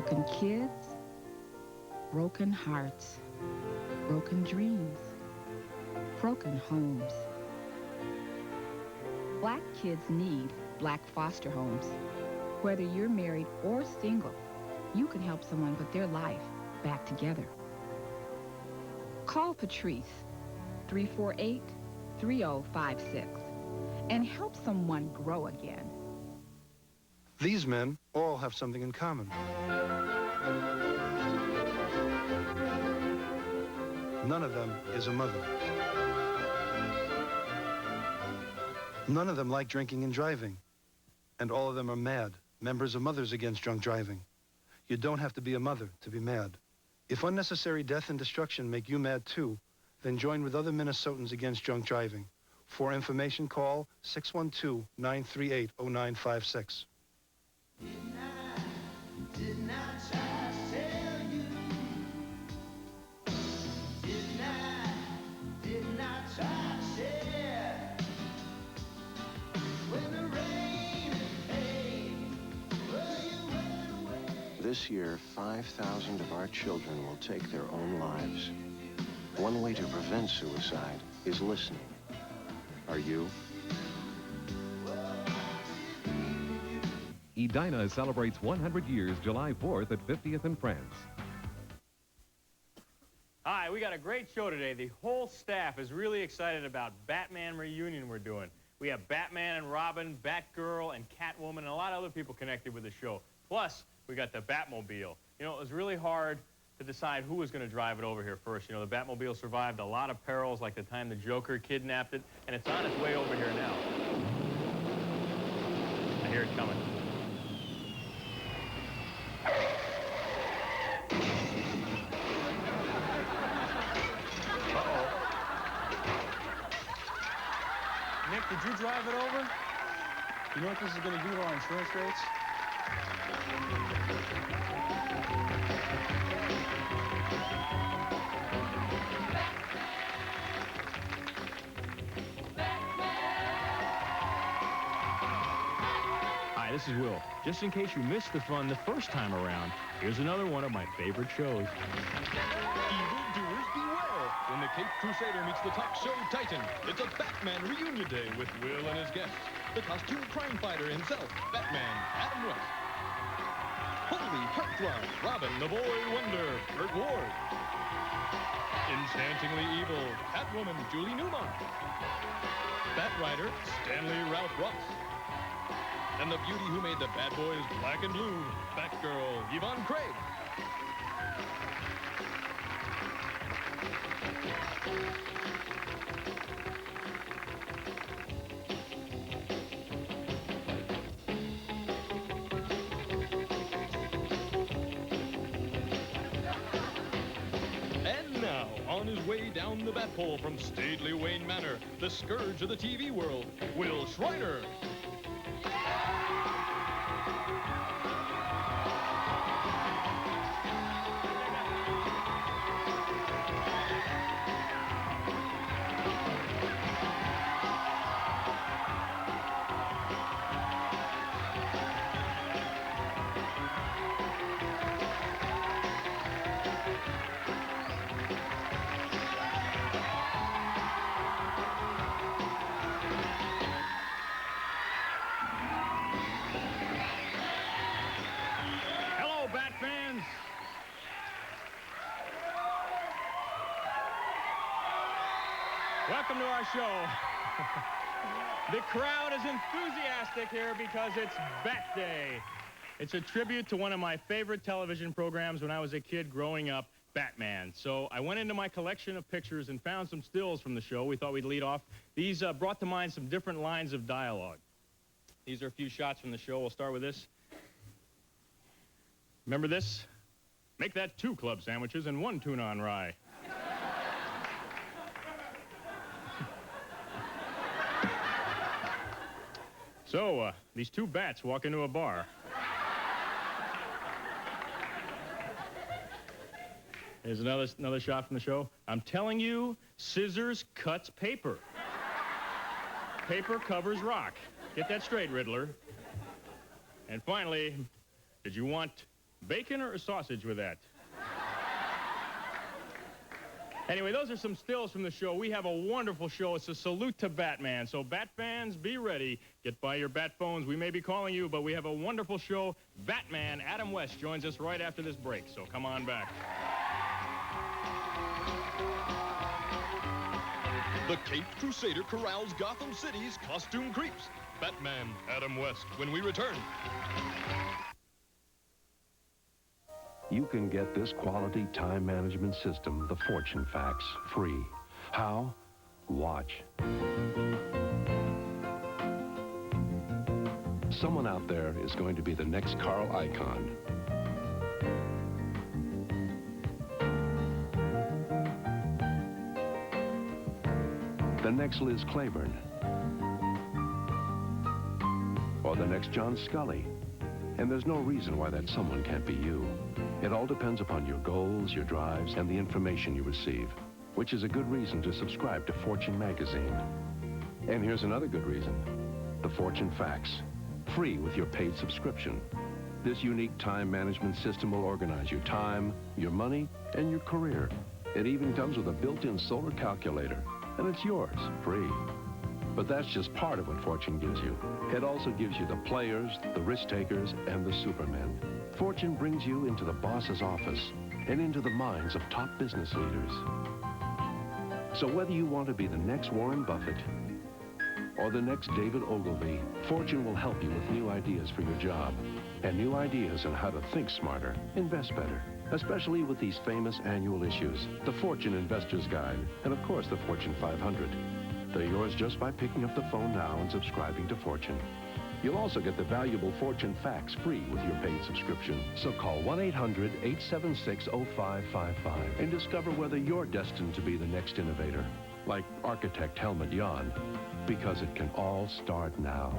Broken kids, broken hearts, broken dreams, broken homes. Black kids need Black foster homes. Whether you're married or single, you can help someone put their life back together. Call Patrice, 348-3056, and help someone grow again. These men all have something in common. None of them is a mother. None of them like drinking and driving. And all of them are MAD, members of Mothers Against Drunk Driving. You don't have to be a mother to be mad. If unnecessary death and destruction make you mad too, then join with other Minnesotans against drunk driving. For information, call 612-938-0956. Didn't I try to tell you? Didn't I try to share? When the rain came, well, you went away. This year, 5,000 of our children will take their own lives. One way to prevent suicide is listening. Are you? Edina celebrates 100 years July 4th at 50th and France. Hi, we got a great show today. The whole staff is really excited about Batman reunion we're doing. We have Batman and Robin, Batgirl, and Catwoman, and a lot of other people connected with the show. Plus, we got the Batmobile. You know, it was really hard to decide who was going to drive it over here first. You know, the Batmobile survived a lot of perils, like the time the Joker kidnapped it, and it's on its way over here now. I hear it coming. Nick, did you drive it over? You know what this is going to do to our insurance rates? Hi, this is Will. Just in case you missed the fun the first time around, here's another one of my favorite shows. Evildoers beware! When the Cape Crusader meets the talk show titan, it's a Batman reunion day with Will and his guests. The costume crime fighter himself, Batman, Adam West. Holy heartthrob, Robin, the boy wonder, Burt Ward. Enchantingly evil, Catwoman, Julie Newmar. Batrider, Stanley Ralph Ross. And the beauty who made the bad boys black and blue, Batgirl, Yvonne Craig. And now, on his way down the Batpole from stately Wayne Manor, the scourge of the TV world, Will Schreiner. Welcome to our show. The crowd is enthusiastic here because it's Bat Day. It's a tribute to one of my favorite television programs when I was a kid growing up, Batman. So I went into my collection of pictures and found some stills from the show. We thought we'd lead off. These brought to mind some different lines of dialogue. These are a few shots from the show. We'll start with this. Remember this? Make that 2 club sandwiches and 1 tuna on rye. So, these 2 bats walk into a bar. Here's another shot from the show. I'm telling you, scissors cuts paper. Paper covers rock. Get that straight, Riddler. And finally, did you want Bacon or sausage with that? Anyway, those are some stills from the show. We have a wonderful show. It's a salute to Batman. So Bat fans, be ready. Get by your Bat phones. We may be calling you, but we have a wonderful show. Batman, Adam West, joins us right after this break. So come on back. The Caped Crusader corrals Gotham City's costume creeps. Batman, Adam West, when we return. You can get this quality time management system, the Fortune Facts, free. How? Watch. Someone out there is going to be the next Carl Icahn. The next Liz Claiborne. Or the next John Scully. And there's no reason why that someone can't be you. It all depends upon your goals, your drives, and the information you receive, which is a good reason to subscribe to Fortune magazine. And here's another good reason. The Fortune Facts. Free with your paid subscription. This unique time management system will organize your time, your money, and your career. It even comes with a built-in solar calculator, and it's yours, free. But that's just part of what Fortune gives you. It also gives you the players, the risk-takers, and the supermen. Fortune brings you into the boss's office and into the minds of top business leaders. So whether you want to be the next Warren Buffett or the next David Ogilvy, Fortune will help you with new ideas for your job and new ideas on how to think smarter, invest better, especially with these famous annual issues, the Fortune Investor's Guide, and of course the Fortune 500. They're yours just by picking up the phone now and subscribing to Fortune. You'll also get the valuable Fortune Facts free with your paid subscription. So call 1-800-876-0555 and discover whether you're destined to be the next innovator, like architect Helmut Jahn, because it can all start now.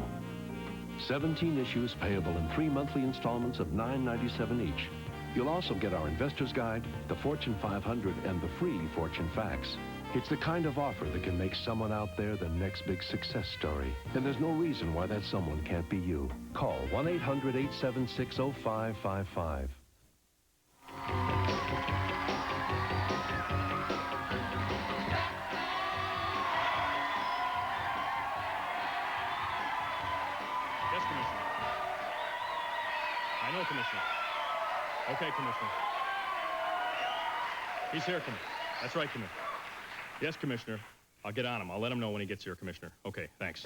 17 issues payable in 3 monthly installments of $9.97 each. You'll also get our Investor's Guide, the Fortune 500, and the free Fortune Facts. It's the kind of offer that can make someone out there the next big success story. And there's no reason why that someone can't be you. Call 1-800-876-0555. Yes, Commissioner. I know, Commissioner. Okay, Commissioner. He's here, Commissioner. That's right, Commissioner. Yes, Commissioner. I'll get on him. I'll let him know when he gets here, Commissioner. Okay, thanks.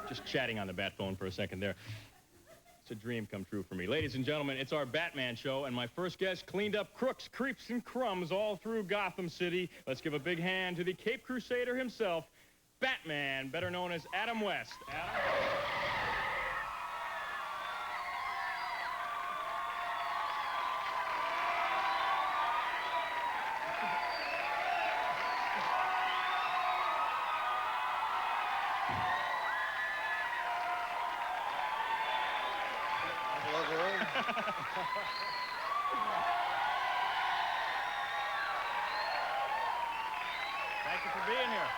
Just chatting on the bat phone for a second there. It's a dream come true for me. Ladies and gentlemen, it's our Batman show, and my first guest cleaned up crooks, creeps, and crumbs all through Gotham City. Let's give a big hand to the Cape Crusader himself, Batman, better known as Adam West. Adam? Thank you for being here.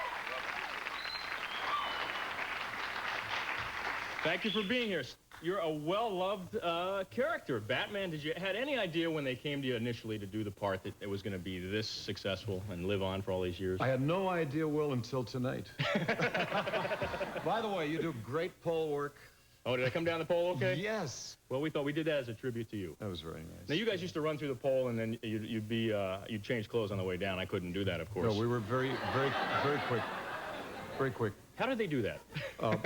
Thank you for being here. You're a well-loved character, Batman. Did you had any idea when they came to you initially to do the part that it was going to be this successful and live on for all these years? I had no idea, Will, until tonight. By the way, you do great pole work. Oh, did I come down the pole okay? Yes. Well, we thought we did that as a tribute to you. That was very nice. Now, you guys used to run through the pole, and then you'd change clothes on the way down. I couldn't do that, of course. No, we were very quick. Very quick. How did they do that?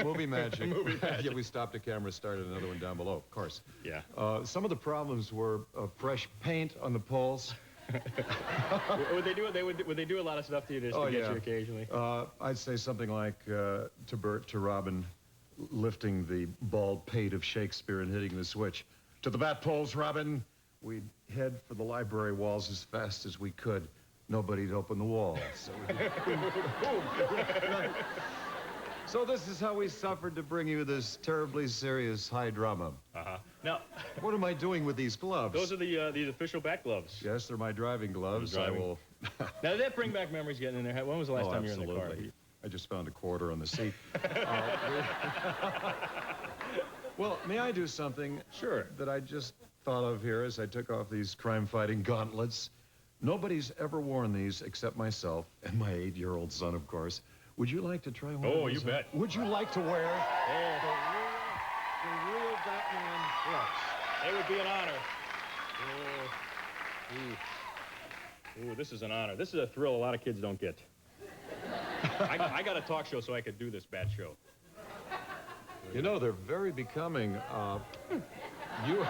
Movie magic. Movie magic. Yeah, we stopped the camera, started another one down below, of course. Yeah. Some of the problems were fresh paint on the poles. Would they do a lot of stuff to you just to get you occasionally? I'd say something like to Burt, to Robin, lifting the bald pate of Shakespeare and hitting the switch. To the bat poles, Robin. We'd head for the library walls as fast as we could. Nobody'd open the walls. So, so this is how we suffered to bring you this terribly serious high drama. Uh-huh. Now, what am I doing with these gloves? those are the official bat gloves. Yes, they're my driving gloves. Driving. I will... Now, did that bring back memories getting in there? When was the last time you were in the car? Absolutely. I just found a quarter on the seat. Well, may I do something? Sure. That I just thought of here as I took off these crime-fighting gauntlets. Nobody's ever worn these except myself and my 8-year-old son, of course. Would you like to try one of Oh, these? you bet. Would you like to wear Oh, the real Batman gloves? it would be an honor. Ooh, this is an honor. This is a thrill a lot of kids don't get. I got a talk show so I could do this bat show. You know, they're very becoming. You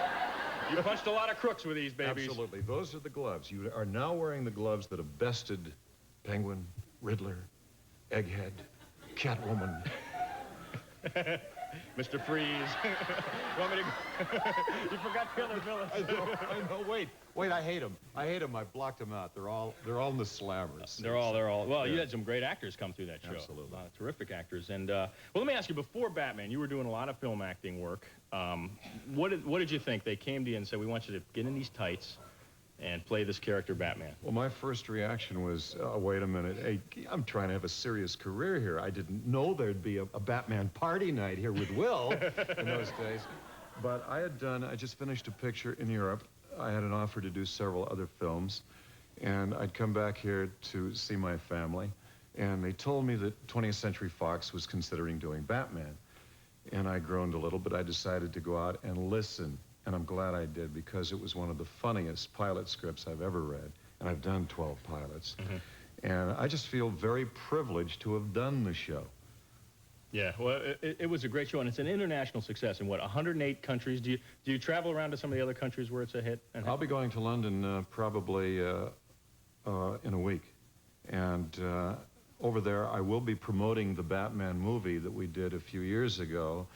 punched a lot of crooks with these babies. Absolutely. Those are the gloves. You are now wearing the gloves that have bested Penguin, Riddler, Egghead, Catwoman. Mr. Freeze. Want me to... You forgot the other villains. I know. Wait, I hate them. I blocked them out. They're all in the slammers. They're all. Well, Yeah. you had some great actors come through that show. Absolutely. A lot of terrific actors. And, well, let me ask you, before Batman, you were doing a lot of film acting work. What did you think? They came to you and said, we want you to get in these tights and play this character, Batman. Well, my first reaction was, wait a minute. Hey, I'm trying to have a serious career here. I didn't know there'd be a Batman party night here with Will in those days. But I just finished a picture in Europe. I had an offer to do several other films, and I'd come back here to see my family, and they told me that 20th Century Fox was considering doing Batman. And I groaned a little, but I decided to go out and listen. And I'm glad I did, because it was one of the funniest pilot scripts I've ever read. And I've done 12 pilots. And I just feel very privileged to have done the show. Yeah, well, it was a great show, and it's an international success in, what, 108 countries? Do you travel around to some of the other countries where it's a hit? I'll be going to London probably in a week. And over there, I will be promoting the Batman movie that we did a few years ago,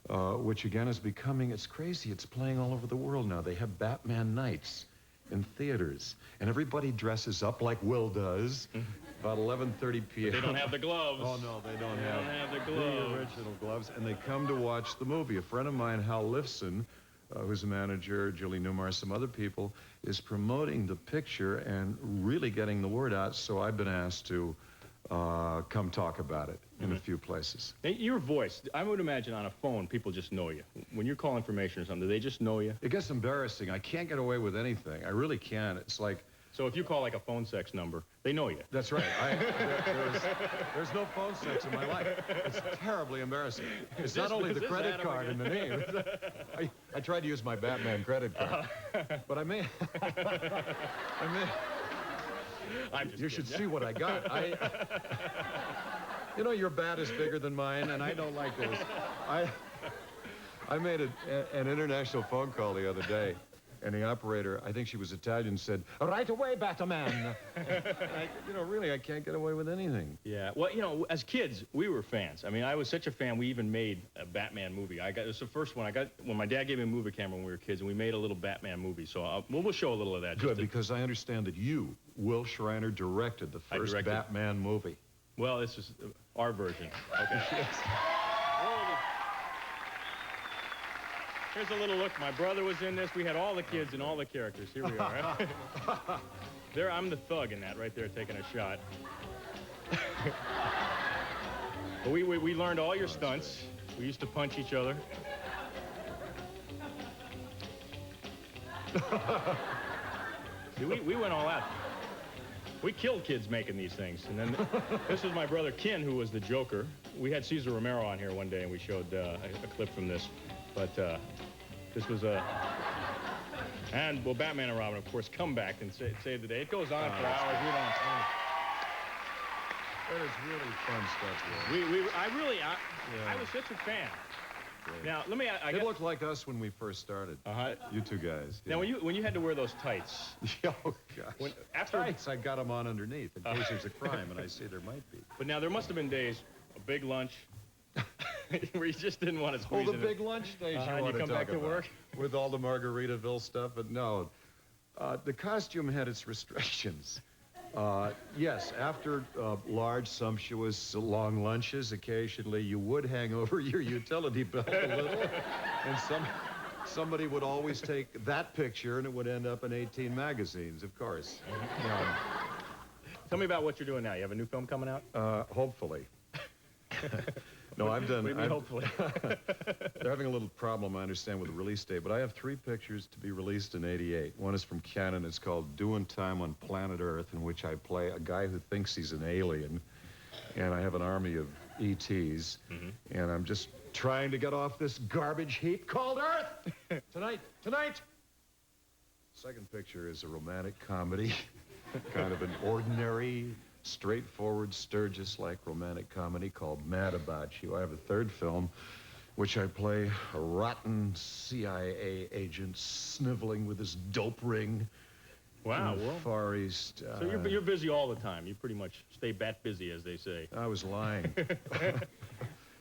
which again is becoming, it's crazy. It's playing all over the world now. They have Batman nights in theaters, and everybody dresses up like Will does. About 11:30 p.m. They don't have the gloves. Oh, no, they don't have the gloves. The original gloves, and they come to watch the movie. A friend of mine, Hal Lifson, who's a manager, Julie Newmar, some other people, is promoting the picture and really getting the word out, so I've been asked to come talk about it in a few places. Hey, your voice, I would imagine on a phone, people just know you. When you call information or something, do they just know you? It gets embarrassing. I can't get away with anything. I really can't. It's like... So if you call like a phone sex number, they know you. That's right. There's no phone sex in my life. It's terribly embarrassing. It's not only the credit card in the name. I tried to use my Batman credit card, but I may... You should see what I got. You know, your bat is bigger than mine, and I don't like those. I made an international phone call the other day, and the operator, I think she was Italian, said, "Right away, Batman." Really, I can't get away with anything. Yeah, well, as kids, we were fans. I mean, I was such a fan, we even made a Batman movie. It was the first one I got when my dad gave me a movie camera when we were kids, and we made a little Batman movie. So we'll show a little of that. Good, because I understand that you, Will Schreiner, directed the first Batman movie. Well, this is our version. Okay. Here's a little look. My brother was in this. We had all the kids and all the characters. Here we are. I'm the thug in that right there, taking a shot. But we learned all your stunts. We used to punch each other. See, we went all out. We killed kids making these things. And then this was my brother Ken, who was the Joker. We had Cesar Romero on here one day, and we showed a clip from this. But this was and well, Batman and Robin, of course, come back and save the day. It goes on for hours. We don't. That is really fun stuff. I was such a fan. Great. Now let me. It looked like us when we first started. You two guys. Now when you had to wear those tights. Oh gosh. Tights, I got them on underneath in case there's a crime, and I say there might be. But now there must have been days, a big lunch. Where you just didn't want to squeeze the big lunch days you come back to work with all the Margaritaville stuff. But no, the costume had its restrictions. Yes, after large, sumptuous, long lunches, occasionally you would hang over your utility belt a little, and somebody would always take that picture, and it would end up in 18 magazines, of course. Tell me about what you're doing now. You have a new film coming out? Hopefully. No, I've done... What do you mean, hopefully? They're having a little problem, I understand, with the release date, but I have 3 pictures to be released in '88. One is from Canon. It's called Doing Time on Planet Earth, in which I play a guy who thinks he's an alien, and I have an army of ETs, and I'm just trying to get off this garbage heap called Earth! Tonight! Second picture is a romantic comedy, kind of an ordinary, straightforward, Sturgis-like romantic comedy called Mad About You. I have a third film, which I play a rotten CIA agent sniveling with his dope ring. Wow, in the well, Far East. So you're busy all the time. You pretty much stay bat busy, as they say. I was lying.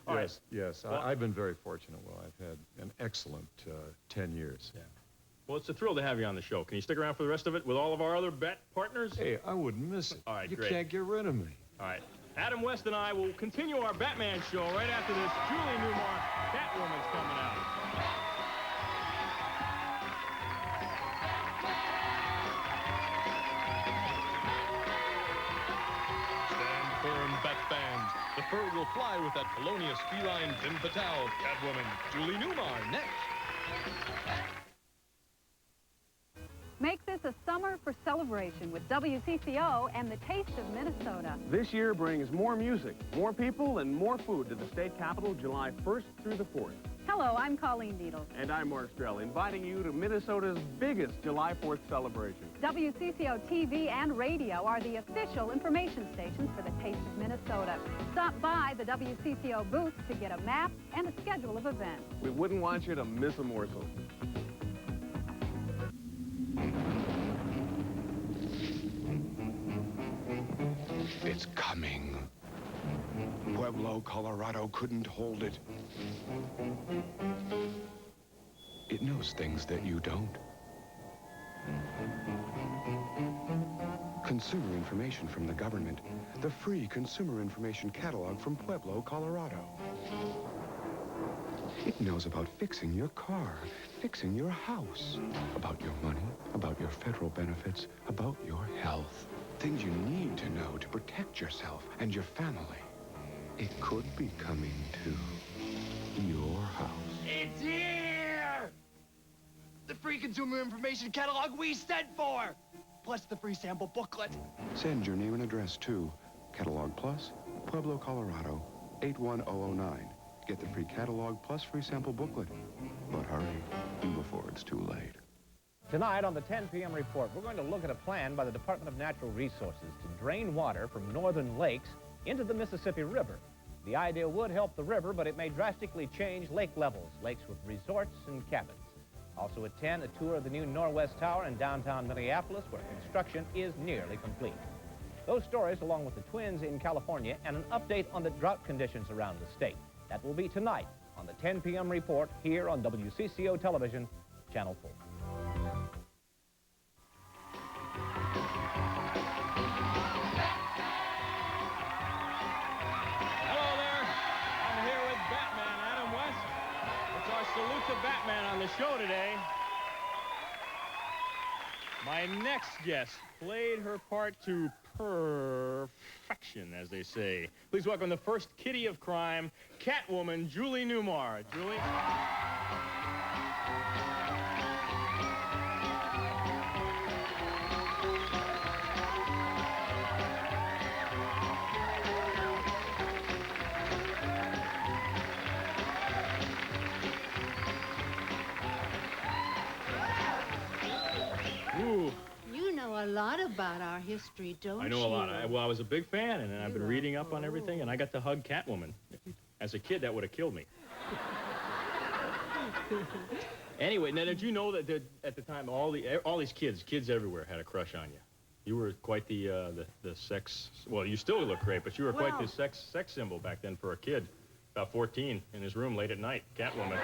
All right. Yes. Well, I've been very fortunate. Well, I've had an excellent 10 years. Yeah. Well, it's a thrill to have you on the show. Can you stick around for the rest of it with all of our other bat partners? Hey, I wouldn't miss it. All right, you great. can't get rid of me. All right. Adam West and I will continue our Batman show right after this. Julie Newmar, Catwoman's coming out. Stand firm, Bat Band. The fur will fly with that felonious feline femme fatale, Catwoman, Julie Newmar, next. Make this a summer for celebration with WCCO and the Taste of Minnesota. This year brings more music, more people, and more food to the state capitol July 1st through the 4th. Hello, I'm Colleen Needles. And I'm Mark Strell, inviting you to Minnesota's biggest July 4th celebration. WCCO TV and radio are the official information stations for the Taste of Minnesota. Stop by the WCCO booth to get a map and a schedule of events. We wouldn't want you to miss a morsel. It's coming. Pueblo, Colorado couldn't hold it. It knows things that you don't. Consumer information from the government. The free consumer information catalog from Pueblo, Colorado. It knows about fixing your car, fixing your house, about your money, about your federal benefits, about your health. Things you need to know to protect yourself and your family. It could be coming to your house. It's here! The free consumer information catalog we sent for! Plus the free sample booklet. Send your name and address to Catalog Plus, Pueblo, Colorado, 81009. Get the free catalog plus free sample booklet. But hurry, before it's too late. Tonight on the 10 p.m. report, we're going to look at a plan by the Department of Natural Resources to drain water from northern lakes into the Mississippi River. The idea would help the river, but it may drastically change lake levels, lakes with resorts and cabins. Also at 10, a tour of the new Norwest Tower in downtown Minneapolis, where construction is nearly complete. Those stories, along with the twins in California, and an update on the drought conditions around the state. That will be tonight on the 10 p.m. report here on WCCO Television, Channel 4. Hello there. I'm here with Batman, Adam West. It's our salute to Batman on the show today. My next guest played her part to perfection, as they say. Please welcome the first kitty of crime, Catwoman, Julie Newmar. Julie? Ooh. You know a lot about our history, don't you? I know a lot. I was a big fan, and I've been reading up on everything, and I got to hug Catwoman. As a kid, that would have killed me. Anyway, now, did you know that at the time, all these kids everywhere had a crush on you? You were quite the sex... Well, you still look great, but you were quite the sex symbol back then for a kid. About 14, in his room late at night, Catwoman.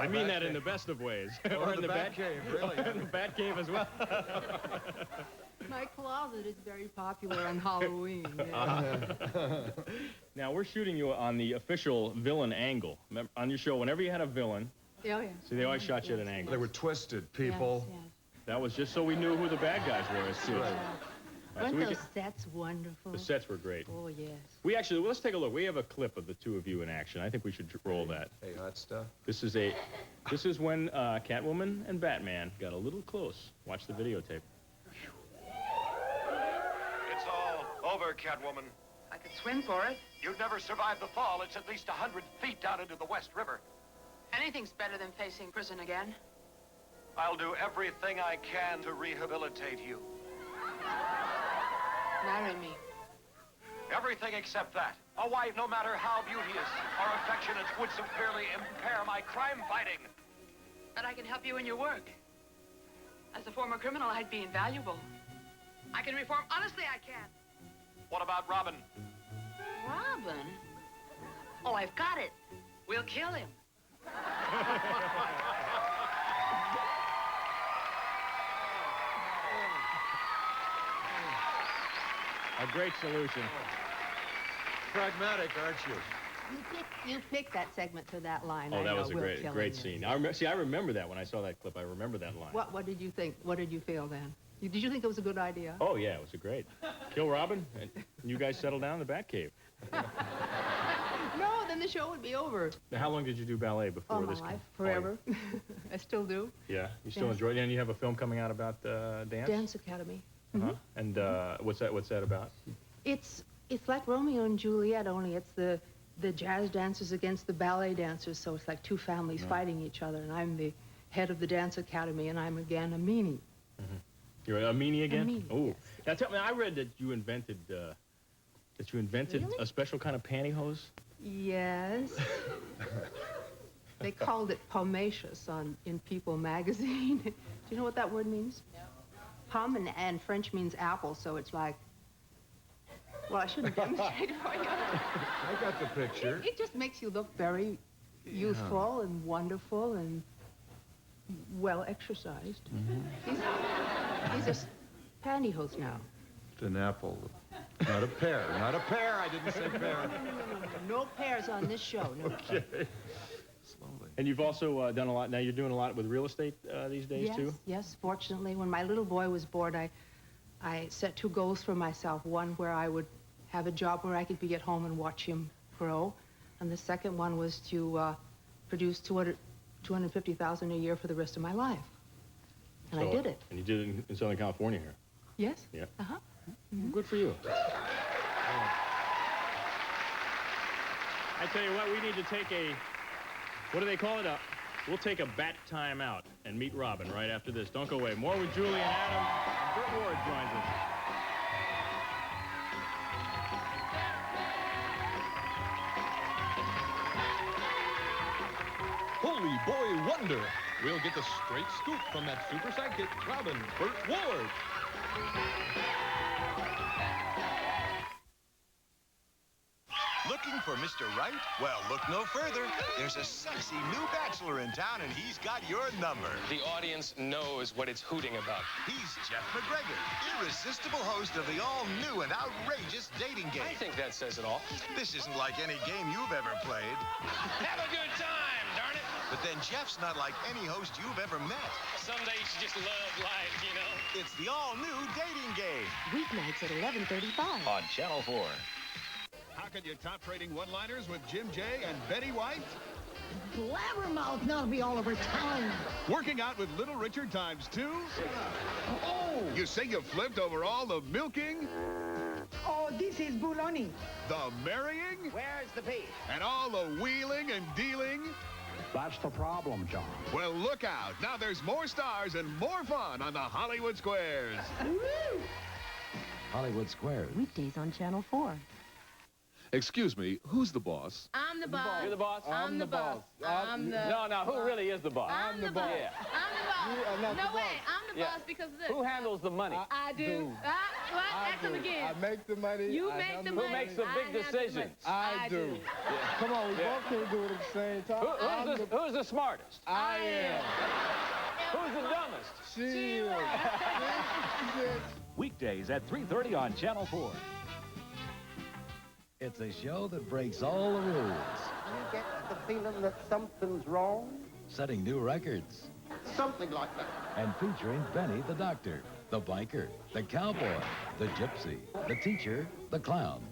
I mean that in the best of ways. Or in the Batcave, really. In the Batcave as well. My closet is very popular on Halloween. Now, we're shooting you on the official villain angle. Remember, on your show, whenever you had a villain, Oh, yeah. see, they always shot you at an angle. They were twisted, people. Yes, yes. That was just so we knew who the bad guys were as kids. Right. Weren't those sets wonderful? The sets were great. Oh, yes. We actually, let's take a look. We have a clip of the two of you in action. I think we should roll that. Hey, hot stuff. This is when Catwoman and Batman got a little close. Watch the videotape. It's all over, Catwoman. I could swim for it. You'd never survive the fall. It's at least 100 feet down into the West River. Anything's better than facing prison again. I'll do everything I can to rehabilitate you. Marry me. Everything except that. A wife, no matter how beauteous or affectionate, would severely impair my crime fighting. But I can help you in your work. As a former criminal, I'd be invaluable. I can reform. Honestly, I can. What about Robin? Robin? Oh, I've got it. We'll kill him. A great solution. Pragmatic, aren't you? You picked that segment for that line. Oh, that was a great scene. I remember that when I saw that clip. I remember that line. What did you think? What did you feel then? Did you think it was a good idea? Oh, yeah, it was a great. Kill Robin, and you guys settle down in the Batcave. No, then the show would be over. Now, how long did you do ballet before All this? my life, forever. I still do. Yeah, you still enjoy it, and you have a film coming out about dance. Dance Academy. Uh-huh. And what's that about? It's like Romeo and Juliet, only it's the jazz dancers against the ballet dancers, so it's like two families fighting each other, and I'm the head of the Dance Academy, and I'm again a meanie. Mm-hmm. You're a meanie again? A meanie, oh, yes. Now tell me, I read that you invented Really? a special kind of pantyhose. Yes. They called it pomacious in People magazine. Do you know what that word means? No. Pomme and French means apple, so it's like, well, I shouldn't demonstrate it for you. I got the picture. It just makes you look very youthful and wonderful and well exercised. Mm-hmm. These are pantyhose now. An apple. Not a pear. Not a pear. I didn't say pear. No pears on this show. No. Okay. Slowly. And you've also done a lot. Now you're doing a lot with real estate these days too. Yes. Fortunately, when my little boy was born, I set two goals for myself. One where I would have a job where I could be at home and watch him grow, and the second one was to produce $250,000 a year for the rest of my life. And I did it. And you did it in Southern California here. Yes. Yeah. Uh-huh. Mm-hmm. Good for you. I tell you what, we need to take what do they call it? We'll take a bat time out and meet Robin right after this. Don't go away. More with Julie and Adam. Burt Ward joins us. Holy boy wonder. We'll get the straight scoop from that super sidekick, Robin, Burt Ward. Looking for Mr. Right? Well, look no further. There's a sexy new bachelor in town, and he's got your number. The audience knows what it's hooting about. He's Jeff McGregor, irresistible host of the all-new and outrageous dating game. I think that says it all. This isn't like any game you've ever played. Have a good time, darn it. But then Jeff's not like any host you've ever met. Some days you just love life, you know. It's the all-new dating game. Weeknights at 11:35. On Channel 4. How can you top trading one-liners with Jim J and Betty White? Blabbermouth now to be all over town. Working out with Little Richard times 2? Oh! You say you flipped over all the milking? Oh, this is Bouloni. The marrying? Where's the beef? And all the wheeling and dealing? That's the problem, John. Well, look out. Now there's more stars and more fun on the Hollywood Squares. Hollywood Squares. Weekdays on Channel 4. Excuse me, who's the boss? I'm the boss. You're the boss? I'm the boss. I'm the... No, who really is the boss? I'm the boss. Yeah. I'm the boss. No way, I'm the boss because look. Who handles the money? I do. What? Ask him again. I make the money. You make the money. Who makes the big decisions? I do. Yeah. Come on, we both can't do it at the same time. Who's the smartest? I am. Who's the dumbest? She is. Weekdays at 3:30 on Channel 4. It's a show that breaks all the rules. You get the feeling that something's wrong? Setting new records. Something like that. And featuring Benny the doctor, the biker, the cowboy, the gypsy, the teacher, the clown,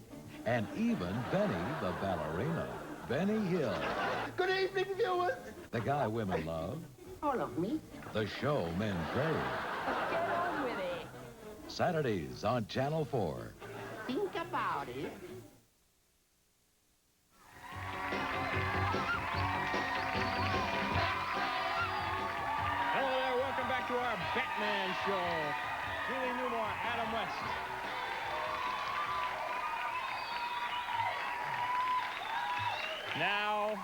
and even Benny the ballerina, Benny Hill. Good evening, viewers. The guy women love, All of me. the show men crave. Get on with it. Saturdays on Channel 4. Think about it. Hello there, welcome back to our Batman show. Julie Newmar, Adam West. Now,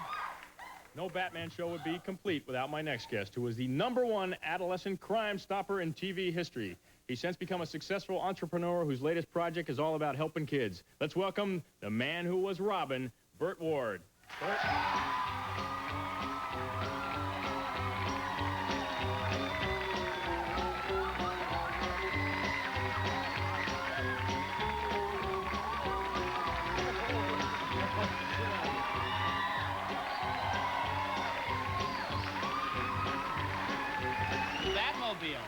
no Batman show would be complete without my next guest, who was the #1 adolescent crime stopper in TV history. He's since become a successful entrepreneur whose latest project is all about helping kids. Let's welcome the man who was Robin, Burt Ward. Burt.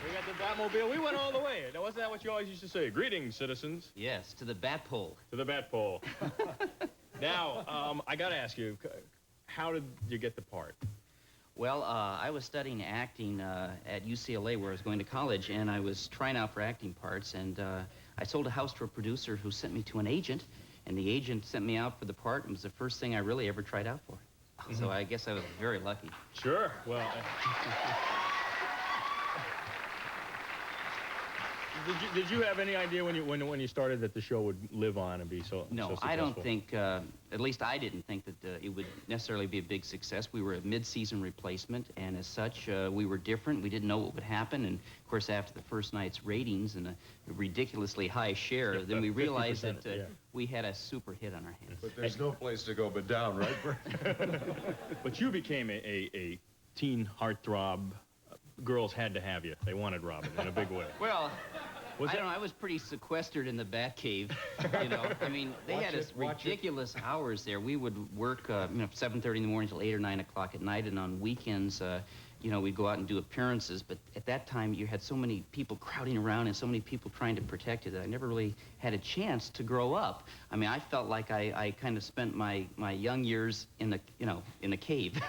We got the Batmobile. We went all the way. Now, wasn't that what you always used to say? Greetings, citizens. Yes, to the Bat Pole. To the Bat Pole. Now, I got to ask you, how did you get the part? Well, I was studying acting at UCLA, where I was going to college, and I was trying out for acting parts, and I sold a house to a producer who sent me to an agent, and the agent sent me out for the part, and it was the first thing I really ever tried out for. So I guess I was very lucky. Sure. Well... Did you have any idea when you started that the show would live on and be so successful? I don't think, at least I didn't think that it would necessarily be a big success. We were a mid-season replacement, and as such, we were different. We didn't know what would happen, and of course, after the first night's ratings and a ridiculously high share, then we realized that we had a super hit on our hands. But there's no place to go but down, right, Burt? But you became a teen heartthrob. Girls had to have you. They wanted Robin in a big way. Well... I don't know, I was pretty sequestered in the Batcave, you know. I mean, they had us ridiculous hours there. We would work, 7:30 in the morning till 8 or 9 o'clock at night, and on weekends, you know, we'd go out and do appearances. But at that time, you had so many people crowding around and so many people trying to protect you that I never really had a chance to grow up. I mean, I felt like I kind of spent my young years in the, in a cave.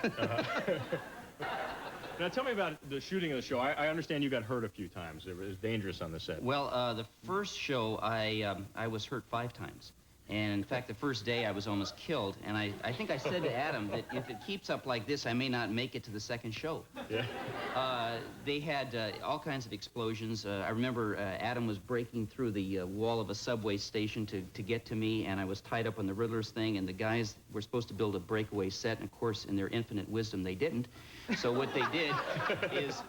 Now, tell me about the shooting of the show. I understand you got hurt a few times. It was dangerous on the set. Well, the first show, I was hurt 5 times. And in fact, the first day I was almost killed. And I think I said to Adam that if it keeps up like this, I may not make it to the second show. Yeah. They had all kinds of explosions. I remember Adam was breaking through the wall of a subway station to get to me, and I was tied up on the Riddler's thing, and the guys were supposed to build a breakaway set, and of course, in their infinite wisdom, they didn't. So what they did is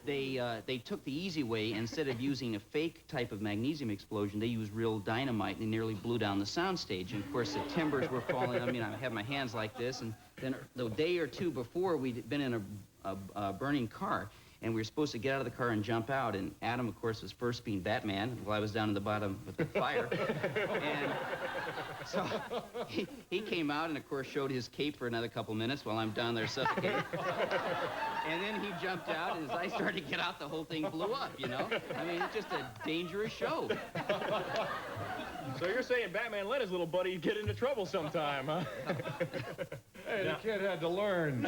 they took the easy way. Instead of using a fake type of magnesium explosion, they used real dynamite, and they nearly blew down the soundstage. And of course, the timbers were falling. I mean, I had my hands like this, and then the day or two before, we'd been in a burning car, and we were supposed to get out of the car and jump out. And Adam, of course, was first being Batman, while I was down in the bottom with the fire. And so he came out and, of course, showed his cape for another couple minutes while I'm down there suffocating. And then he jumped out, and as I started to get out, the whole thing blew up, you know? I mean, it's just a dangerous show. So you're saying Batman let his little buddy get into trouble sometime, huh? Hey, the kid had to learn.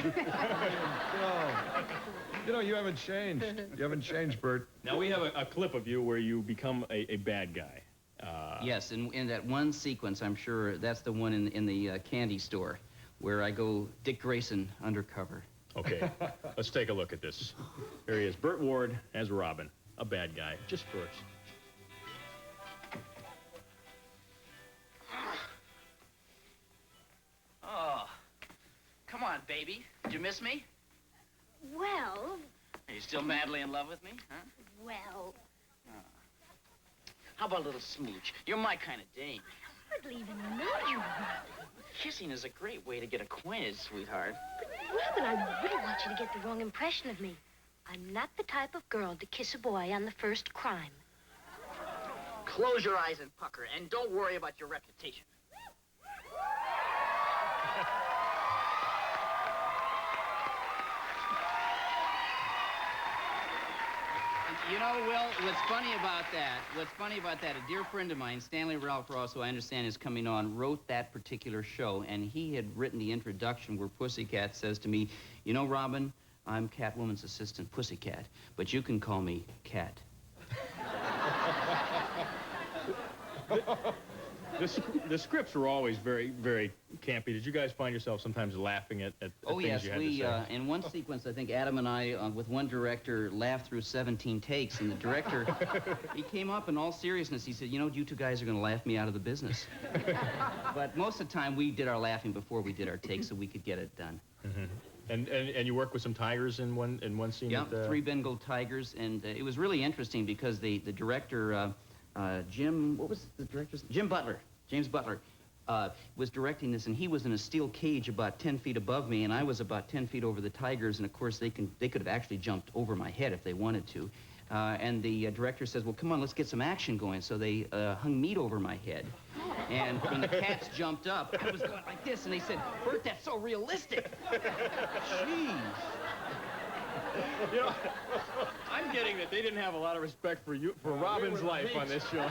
You haven't changed. You haven't changed, Burt. Now, we have a clip of you where you become a bad guy. Yes, in that one sequence, I'm sure that's the one in the candy store where I go Dick Grayson undercover. Okay, let's take a look at this. Here he is, Burt Ward as Robin, a bad guy, just first. Oh, come on, baby. Did you miss me? Well... Are you still madly in love with me, huh? Well... How about a little smooch? You're my kind of dame. I hardly even know you. Kissing is a great way to get acquainted, sweetheart. Robin, I wouldn't want you to get the wrong impression of me. I'm not the type of girl to kiss a boy on the first crime. Close your eyes and pucker, and don't worry about your reputation. You know, Will, what's funny about that, a dear friend of mine, Stanley Ralph Ross, who I understand is coming on, wrote that particular show, and he had written the introduction where Pussycat says to me, you know, Robin, I'm Catwoman's assistant, Pussycat, but you can call me Cat. The scripts were always very, very campy. Did you guys find yourself sometimes laughing at things you had to say? Oh, yes. In one sequence, I think Adam and I, with one director, laughed through 17 takes, and the director, he came up in all seriousness. He said, you know, you two guys are going to laugh me out of the business. But most of the time, we did our laughing before we did our takes so we could get it done. Mm-hmm. And you worked with some tigers in one scene? Yeah, 3 Bengal tigers, and it was really interesting because the director, Jim, what was the director's? James Butler, was directing this, and he was in a steel cage about 10 feet above me, and I was about 10 feet over the tigers, and of course they could have actually jumped over my head if they wanted to. And the director says, well, come on, let's get some action going. So they hung meat over my head. And when the cats jumped up, I was going like this, and they said, Burt, that's so realistic. Jeez. You know, I'm getting that they didn't have a lot of respect for Robin's life on this show.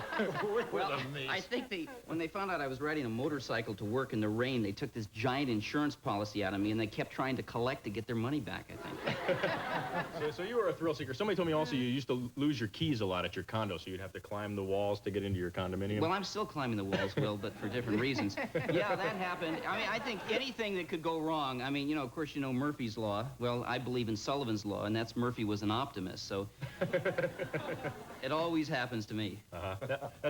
Well, I think when they found out I was riding a motorcycle to work in the rain, they took this giant insurance policy out of me, and they kept trying to collect to get their money back, I think. So you were a thrill seeker. Somebody told me also you used to lose your keys a lot at your condo, so you'd have to climb the walls to get into your condominium. Well, I'm still climbing the walls, Will, but for different reasons. Yeah, that happened. I mean, I think anything that could go wrong, I mean, you know, of course, you know Murphy's Law. Well, I believe in Sullivan's Law, and that's Murphy was an optimist, so it always happens to me. Now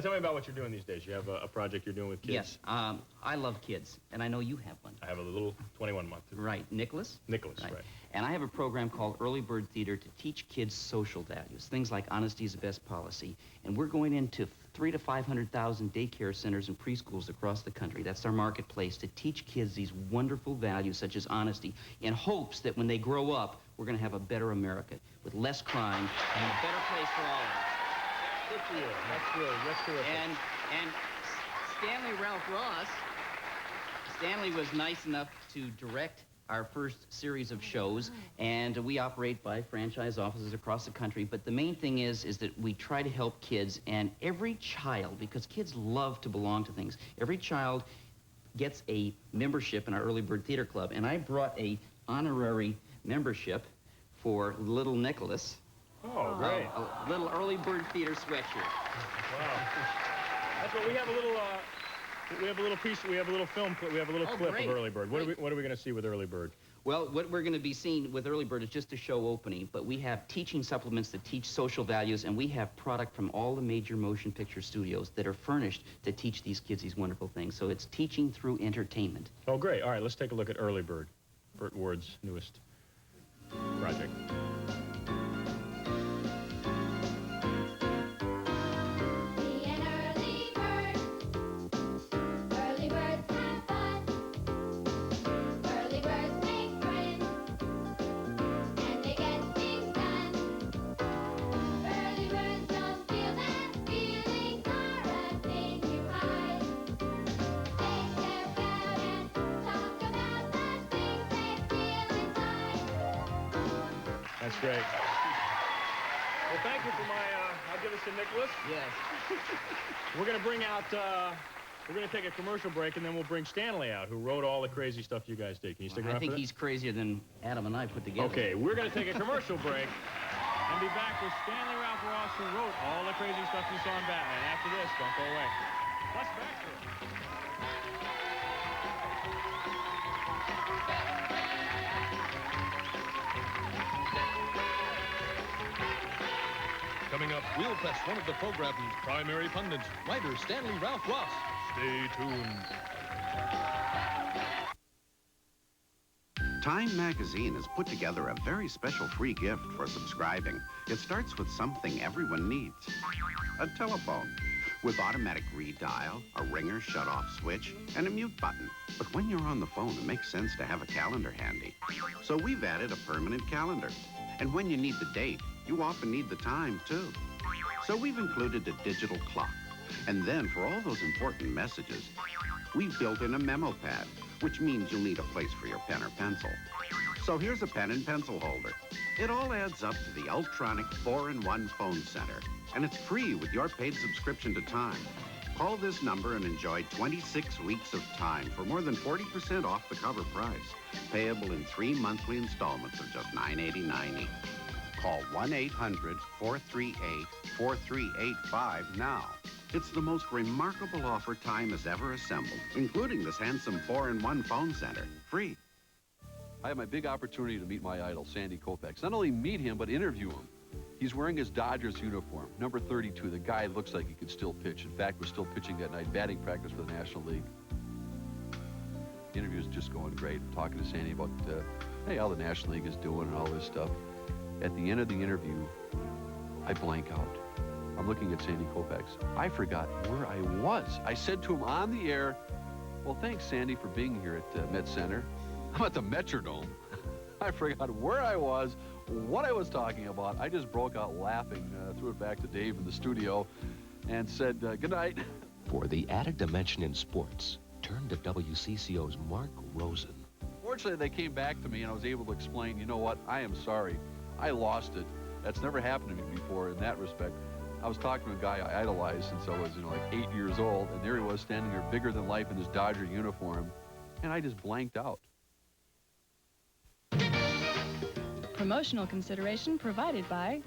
tell me about what you're doing these days. You have a project you're doing with kids. Yes, I love kids, and I know you have one. I have a little 21-month. Right, Nicholas? Nicholas, right. And I have a program called Early Bird Theater to teach kids social values, things like honesty is the best policy. And we're going into 300,000 to 500,000 daycare centers and preschools across the country. That's our marketplace, to teach kids these wonderful values such as honesty, in hopes that when they grow up, we're going to have a better America with less crime and a better place for all of us. Good for you. That's terrific. And Stanley Ralph Ross, Stanley was nice enough to direct our first series of shows, and we operate by franchise offices across the country. But the main thing is that we try to help kids, and every child, because kids love to belong to things, every child gets a membership in our Early Bird Theater Club, and I brought a honorary membership for little Nicholas. Oh, great. A little Early Bird Theater sweatshirt. Wow. That's what we have a little. We have a little piece. We have a little film. We have a little clip great. of Early Bird. What are we going to see with Early Bird? Well, what we're going to be seeing with Early Bird is just a show opening, but we have teaching supplements that teach social values, and we have product from all the major motion picture studios that are furnished to teach these kids these wonderful things. So it's teaching through entertainment. Oh, great. All right, let's take a look at Early Bird, Burt Ward's newest project. That's great. Well, thank you for I'll give this to Nicholas. Yes. We're going to bring out, we're going to take a commercial break, and then we'll bring Stanley out, who wrote all the crazy stuff you guys did. Can you stick around I think for that? he's crazier than Adam and I put together. Okay, we're going to take a commercial break and be back with Stanley Ralph Ross, who wrote all the crazy stuff you saw in Batman. After this, don't go away. Plus Baxter. Coming up, we'll press one of the program's primary pundits, writer Stanley Ralph Ross. Stay tuned. Time Magazine has put together a very special free gift for subscribing. It starts with something everyone needs. A telephone with automatic redial, a ringer shut-off switch, and a mute button. But when you're on the phone, it makes sense to have a calendar handy. So we've added a permanent calendar. And when you need the date, you often need the time, too. So we've included a digital clock. And then for all those important messages, we've built in a memo pad, which means you'll need a place for your pen or pencil. So here's a pen and pencil holder. It all adds up to the Ultronic 4-in-1 phone center, and it's free with your paid subscription to Time. Call this number and enjoy 26 weeks of Time for more than 40% off the cover price, payable in 3 monthly installments of just $9.89 each. Call 1-800-438-4385 now. It's the most remarkable offer Time has ever assembled, including this handsome 4-in-1 phone center, free. I had my big opportunity to meet my idol, Sandy Koufax. Not only meet him, but interview him. He's wearing his Dodgers uniform, number 32. The guy looks like he could still pitch. In fact, was still pitching that night, batting practice for the National League. The interview is just going great. I'm talking to Sandy about, hey, how the National League is doing and all this stuff. At the end of the interview, I blank out. I'm looking at Sandy Koufax. I forgot where I was. I said to him on the air, well, thanks, Sandy, for being here at Met Center. I'm at the Metrodome. I forgot where I was, what I was talking about. I just broke out laughing, threw it back to Dave in the studio, and said, good night. For the added dimension in sports, turn to WCCO's Mark Rosen. Fortunately, they came back to me, and I was able to explain, you know what, I am sorry. I lost it. That's never happened to me before in that respect. I was talking to a guy I idolized since I was, like 8 years old, and there he was standing there bigger than life in his Dodger uniform, and I just blanked out. Promotional consideration provided by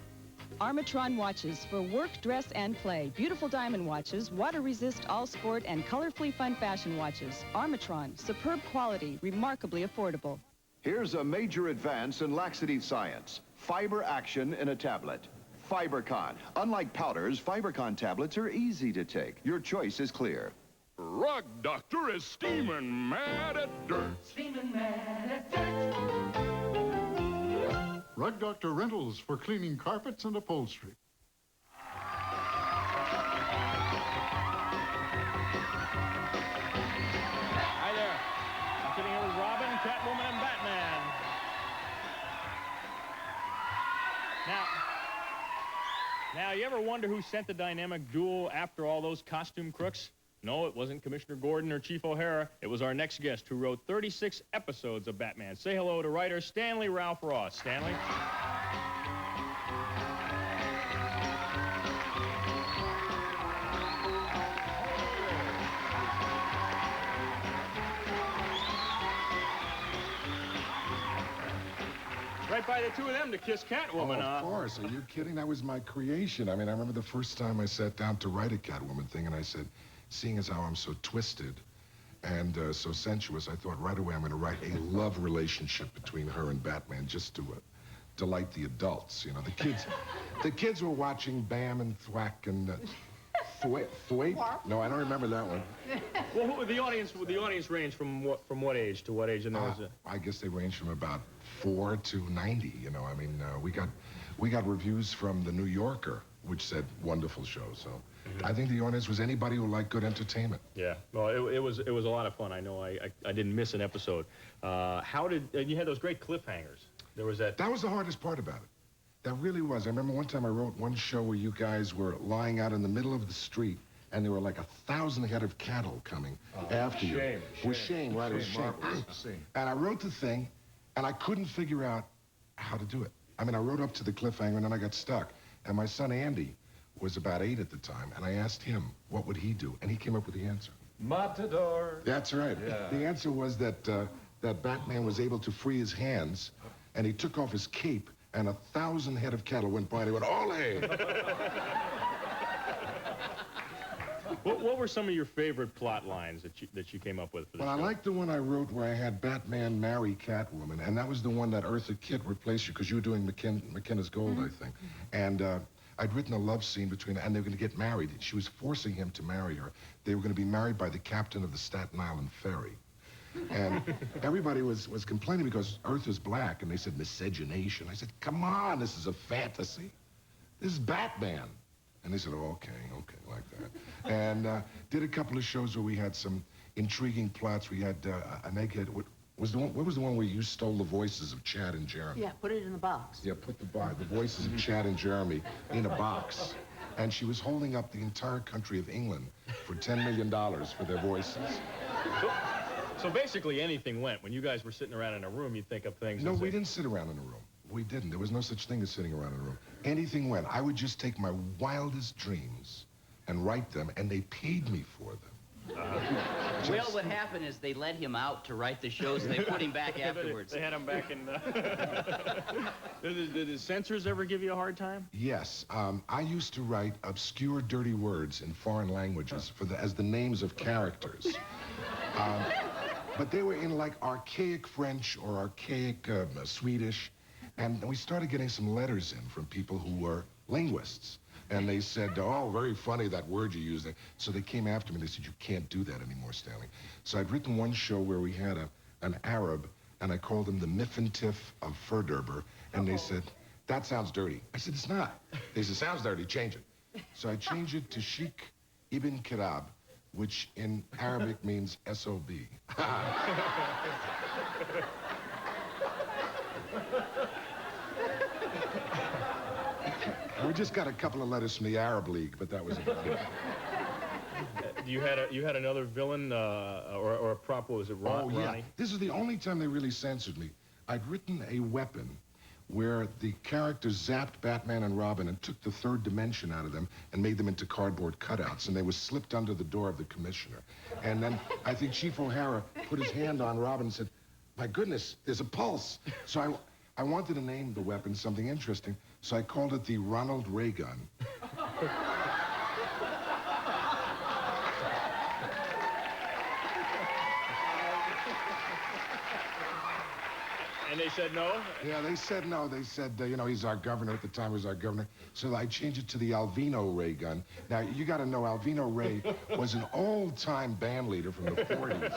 Armatron watches for work, dress, and play. Beautiful diamond watches, water-resist, all-sport, and colorfully fun fashion watches. Armatron, superb quality, remarkably affordable. Here's a major advance in laxity science. Fiber action in a tablet. FiberCon. Unlike powders, FiberCon tablets are easy to take. Your choice is clear. Rug Doctor is steaming mad at dirt. Steaming mad at dirt. Rug Doctor Rentals for cleaning carpets and upholstery. Hi there. I'm sitting here with Robin, Catwoman, and Batman. Now, you ever wonder who sent the dynamic duel after all those costume crooks? No, it wasn't Commissioner Gordon or Chief O'Hara. It was our next guest who wrote 36 episodes of Batman. Say hello to writer Stanley Ralph Ross. Stanley? Right by the two of them to kiss Catwoman. Oh, of course. Are you kidding? That was my creation. I mean, I remember the first time I sat down to write a Catwoman thing, and I said, seeing as how I'm so twisted and so sensuous, I thought right away I'm going to write a love relationship between her and Batman just to delight the adults. You know, the kids were watching Bam and Thwack and Thwaite? No, I don't remember that one. Well, the audience ranged from what age to what age? And there was I guess they ranged from about 4 to 90. You know, I mean, we got reviews from the New Yorker, which said wonderful show. So I think the audience was anybody who liked good entertainment. Yeah, well, it was a lot of fun. I know I didn't miss an episode. You had those great cliffhangers. There was that. That was the hardest part about it. That really was. I remember one time I wrote one show where you guys were lying out in the middle of the street, and there were like 1,000 head of cattle coming after you. It was shame, right? It was shame. And I wrote the thing, and I couldn't figure out how to do it. I mean, I wrote up to the cliffhanger, and then I got stuck. And my son Andy was about 8 at the time, and I asked him what would he do, and he came up with the answer. Matador. That's right. Yeah. The answer was that that Batman was able to free his hands, and he took off his cape, and 1,000 head of cattle went by, and he went, ole! What were some of your favorite plot lines that you came up with for this Well, show? I liked the one I wrote where I had Batman marry Catwoman, and that was the one that Eartha Kitt replaced you, because you were doing McKenna's Gold, I think. And I'd written a love scene between, and they were going to get married. She was forcing him to marry her. They were going to be married by the captain of the Staten Island ferry. And everybody was complaining because Eartha's black, and they said miscegenation. I said, come on, this is a fantasy. This is Batman. And they said, oh, okay, like that. And did a couple of shows where we had some intriguing plots. We had an egghead. What was the one where you stole the voices of Chad and Jeremy? Yeah, put it in the box. Yeah, put the voices of Chad and Jeremy in a box. And she was holding up the entire country of England for $10 million for their voices. So basically anything went. When you guys were sitting around in a room, you'd think of things. No, we didn't sit around in a room. We didn't. There was no such thing as sitting around in a room. Anything went. I would just take my wildest dreams and write them, and they paid me for them. Well, what happened is they let him out to write the shows, and they put him back afterwards. They had him back in... Did his censors ever give you a hard time? Yes. I used to write obscure, dirty words in foreign languages as the names of characters. But they were in, like, archaic French or archaic Swedish. And we started getting some letters in from people who were linguists. And they said, oh, very funny, that word you used. So they came after me and they said, you can't do that anymore, Stanley. So I'd written one show where we had an Arab, and I called him the Miffentif of Furderber. And they said, that sounds dirty. I said, it's not. They said, sounds dirty, change it. So I changed it to Sheikh Ibn Kirab, which in Arabic means S.O.B. We just got a couple of letters from the Arab League, but that was about it. You had another villain or a prop. What was it, Ronnie? Yeah. This is the only time they really censored me. I'd written a weapon where the characters zapped Batman and Robin and took the third dimension out of them and made them into cardboard cutouts, and they were slipped under the door of the commissioner. And then I think Chief O'Hara put his hand on Robin and said, my goodness, there's a pulse. So I wanted to name the weapon something interesting, so I called it the Ronald Ray Gun. And they said no? Yeah, they said no. They said, you know, he's our governor. At the time, he was our governor. So I changed it to the Alvino Ray Gun. Now, you got to know, Alvino Ray was an old-time band leader from the 40s.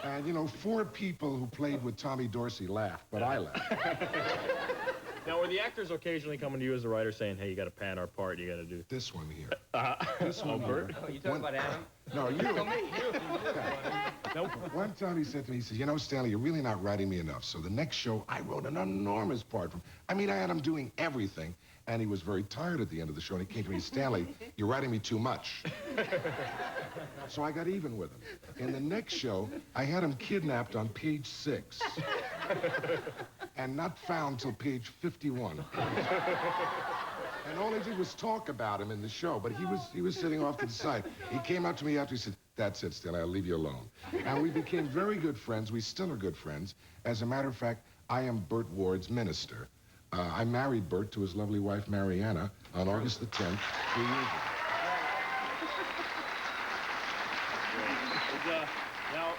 And, you know, 4 people who played with Tommy Dorsey laughed, but I laughed. Now, were the actors occasionally coming to you as a writer saying, hey, you got to pan our part, you got to do... This one here. This one here. Oh, you talking about Adam? No, you. One time he said to me, he said, you know, Stanley, you're really not writing me enough. So the next show, I wrote an enormous part from... I mean, I had him doing everything, and he was very tired at the end of the show, and he came to me, Stanley, you're writing me too much. So I got even with him. In the next show, I had him kidnapped on page 6. And not found till page 51. And all I did was talk about him in the show, but he was sitting off to the side. He came up to me after, he said, that's it, Stanley, I'll leave you alone. And we became very good friends. We still are good friends. As a matter of fact, I am Burt Ward's minister. I married Burt to his lovely wife, Mariana, on August the 10th, 3 years ago. Now,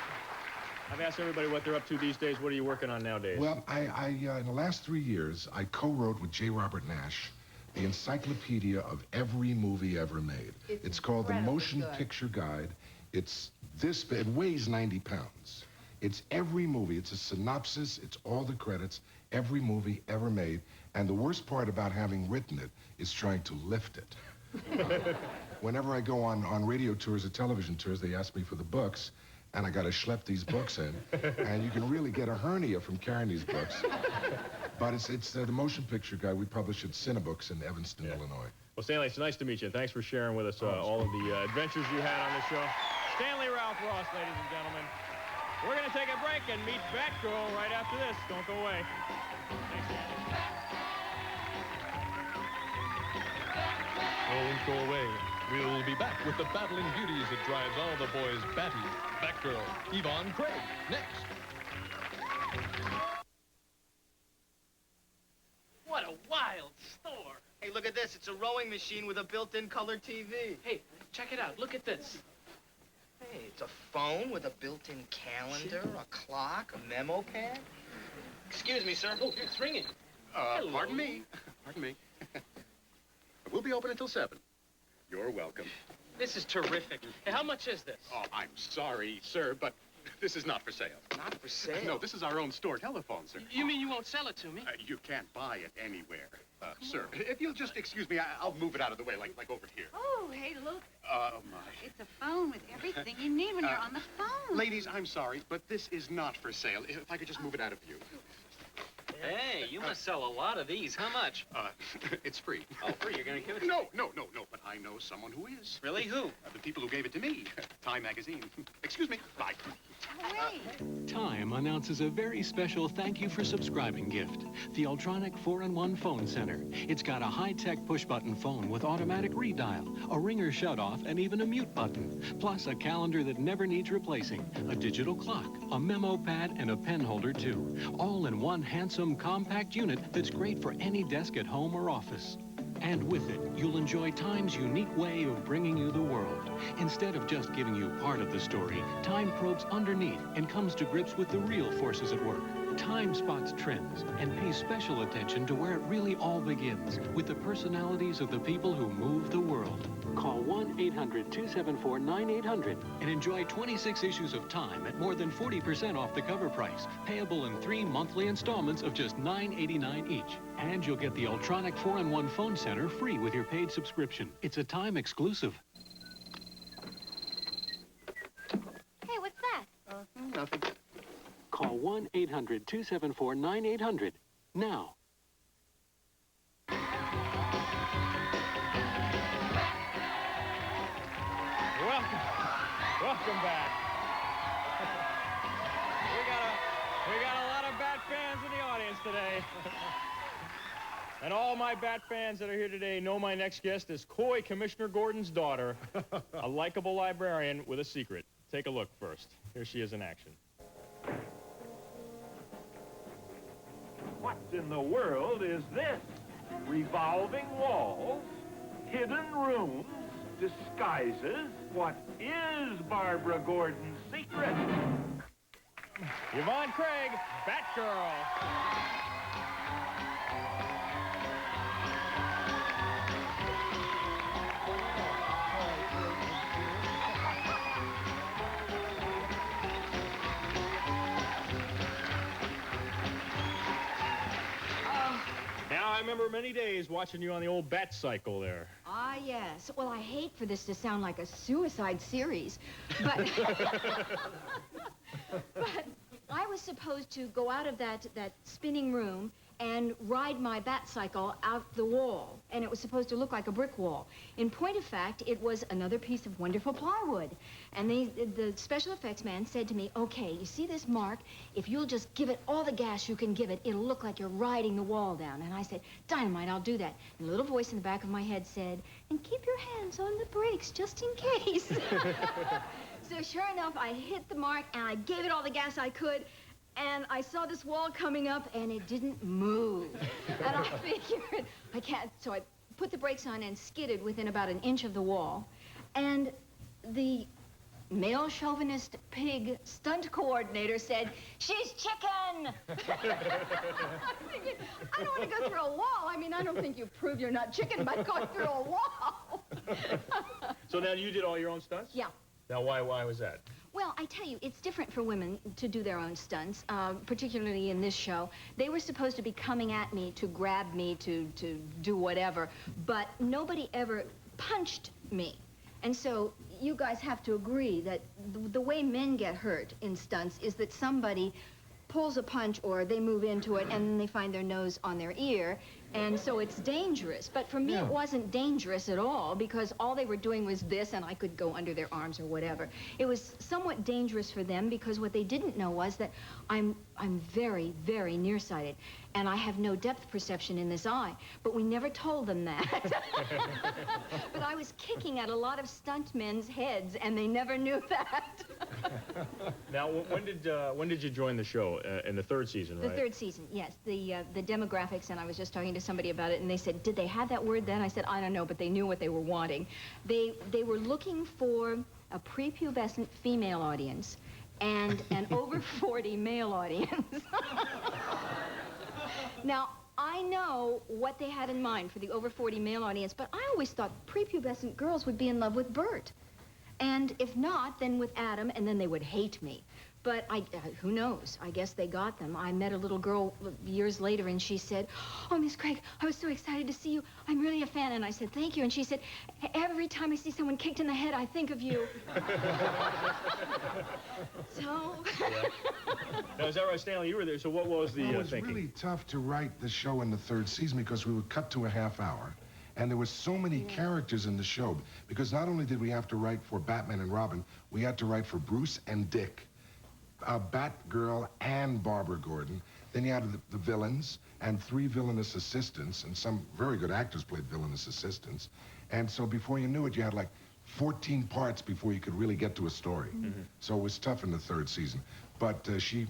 I've asked everybody what they're up to these days. What are you working on nowadays? Well, in the last 3 years, I co-wrote with J. Robert Nash the encyclopedia of every movie ever made. It's called the Motion Picture Guide. It weighs 90 pounds. It's every movie. It's a synopsis. It's all the credits. Every movie ever made. And the worst part about having written it is trying to lift it. Whenever I go on radio tours or television tours, they ask me for the books, and I got to schlep these books in. And you can really get a hernia from carrying these books. But it's the Motion Picture Guide. We publish at Cinebooks in Evanston, Illinois. Well, Stanley, it's nice to meet you. Thanks for sharing with us all of the adventures you had on the show. Stanley Ralph Ross, ladies and gentlemen. We're going to take a break and meet Batgirl right after this. Don't go away. Don't go away. We'll be back with the battling beauties that drives all the boys batty. Batgirl, Yvonne Craig, next. What a wild store. Hey, look at this. It's a rowing machine with a built-in color TV. Hey, check it out. Look at this. Hey, it's a phone with a built-in calendar, a clock, a memo pad. Excuse me, sir. Oh, it's ringing. Pardon me. Pardon me. We'll be open until 7. You're welcome. This is terrific. Hey, how much is this? Oh, I'm sorry, sir, but this is not for sale. Not for sale? No, this is our own store telephone, sir. You mean you won't sell it to me? You can't buy it anywhere. Sir, if you'll just excuse me, I'll move it out of the way, like over here. Oh, hey, look. Oh, my. It's a phone with everything you need when you're on the phone. Ladies, I'm sorry, but this is not for sale. If I could just move it out of view. Hey, you must sell a lot of these. How much? It's free. Oh, free? You're going to give it? No, but I know know someone who is. Really? Who? The people who gave it to me. Time magazine. Excuse me. Bye. Time announces a very special thank you for subscribing gift. The Ultronic 4-in-1 phone center. It's got a high-tech push-button phone with automatic redial, a ringer shut-off, and even a mute button. Plus a calendar that never needs replacing, a digital clock, a memo pad, and a pen holder too. All in one handsome, compact unit that's great for any desk at home or office. And with it, you'll enjoy Time's unique way of bringing you the world. Instead of just giving you part of the story, Time probes underneath and comes to grips with the real forces at work. Time spots trends and pays special attention to where it really all begins, with the personalities of the people who move the world. Call 1-800-274-9800 and enjoy 26 issues of Time at more than 40% off the cover price, payable in 3 monthly installments of just $9.89 each. And you'll get the Ultronic 4-in-1 phone center free with your paid subscription. It's a Time exclusive. Hey, what's that? Nothing. Call 1-800-274-9800 now. Welcome back. we got a lot of Bat fans in the audience today. And all my Bat fans that are here today know my next guest is Coy Commissioner Gordon's daughter, a likable librarian with a secret. Take a look first. Here she is in action. What in the world is this? Revolving walls, hidden rooms, disguises. What is Barbara Gordon's secret? Yvonne Craig, Batgirl. Now, I remember many days watching you on the old Bat Cycle there. Ah, yes. Well, I hate for this to sound like a suicide series, but... but I was supposed to go out of that spinning room and ride my bat cycle out the wall, and it was supposed to look like a brick wall. In point of fact, it was another piece of wonderful plywood. And the special effects man said to me, okay, you see this mark? If you'll just give it all the gas you can give it, it'll look like you're riding the wall down. And I said, dynamite, I'll do that. And a little voice in the back of my head said, and keep your hands on the brakes just in case. So sure enough, I hit the mark, and I gave it all the gas I could, and I saw this wall coming up, and it didn't move. And I figured, I can't, so I put the brakes on and skidded within about an inch of the wall. And the male chauvinist pig stunt coordinator said, she's chicken! I'm thinking, I don't want to go through a wall. I mean, I don't think you prove you're not chicken by going through a wall. So now you did all your own stunts? Yeah. Now, why was that? Well, I tell you, it's different for women to do their own stunts, particularly in this show. They were supposed to be coming at me to grab me, to do whatever, but nobody ever punched me. And so you guys have to agree that the way men get hurt in stunts is that somebody pulls a punch or they move into it and then they find their nose on their ear, and so it's dangerous. But for me, it wasn't dangerous at all, because all they were doing was this, and I could go under their arms or whatever. It was somewhat dangerous for them, because what they didn't know was that I'm very, very nearsighted, and I have no depth perception in this eye. But we never told them that. But I was kicking at a lot of stuntmen's heads, and they never knew that. Now, when did you join the show? In the third season, right? The third season, yes. The demographics, and I was just talking to somebody about it, and they said, did they have that word then? I said, I don't know, but they knew what they were wanting. They were looking for a prepubescent female audience and an over 40 male audience. Now, I know what they had in mind for the over 40 male audience, but I always thought prepubescent girls would be in love with Burt. And if not, then with Adam, and then they would hate me. But who knows? I guess they got them. I met a little girl years later, and she said, oh, Miss Craig, I was so excited to see you. I'm really a fan. And I said, thank you. And she said, every time I see someone kicked in the head, I think of you. So... Now, is that right, Stanley? You were there, so what was the Well, it was thinking? really tough to write the show in the third season, because we would cut to a half hour, And there were so many characters in the show, because not only did we have to write for Batman and Robin, we had to write for Bruce and Dick, Batgirl and Barbara Gordon. Then you had the villains and 3 villainous assistants, and some very good actors played villainous assistants. And so before you knew it, you had like 14 parts before you could really get to a story. So it was tough in the 3rd season. But she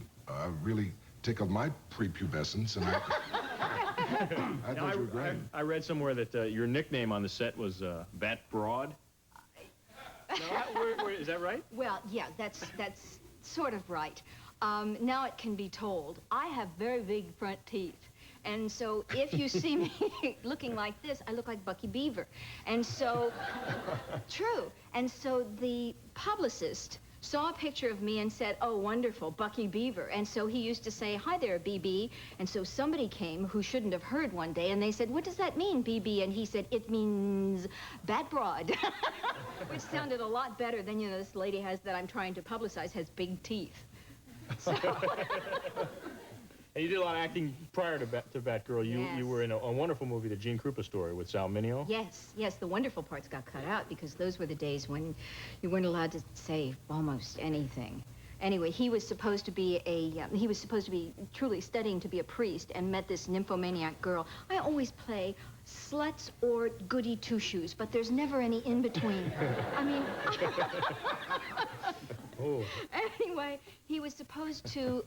really tickled my prepubescence, and I thought you were great. I read somewhere that your nickname on the set was Bat Broad. No, is that right? Well, yeah, that's sort of right. Now it can be told. I have very big front teeth. And so if you see me looking like this, I look like Bucky Beaver. And so, true. And so the publicist saw a picture of me and said, oh, wonderful, Bucky Beaver. And so he used to say, hi there, BB. And so somebody came who shouldn't have heard one day, and they said, what does that mean, BB? And he said, it means Bat Broad, which sounded a lot better than, you know, this lady has that I'm trying to publicize has big teeth. So. And you did a lot of acting prior to Batgirl. You were in a wonderful movie, The Gene Krupa Story, with Sal Mineo. Yes, yes, the wonderful parts got cut out because those were the days when you weren't allowed to say almost anything. Anyway, he was supposed to be truly studying to be a priest and met this nymphomaniac girl. I always play sluts or goody two-shoes, but there's never any in between. I mean... Oh. Anyway, he was supposed to,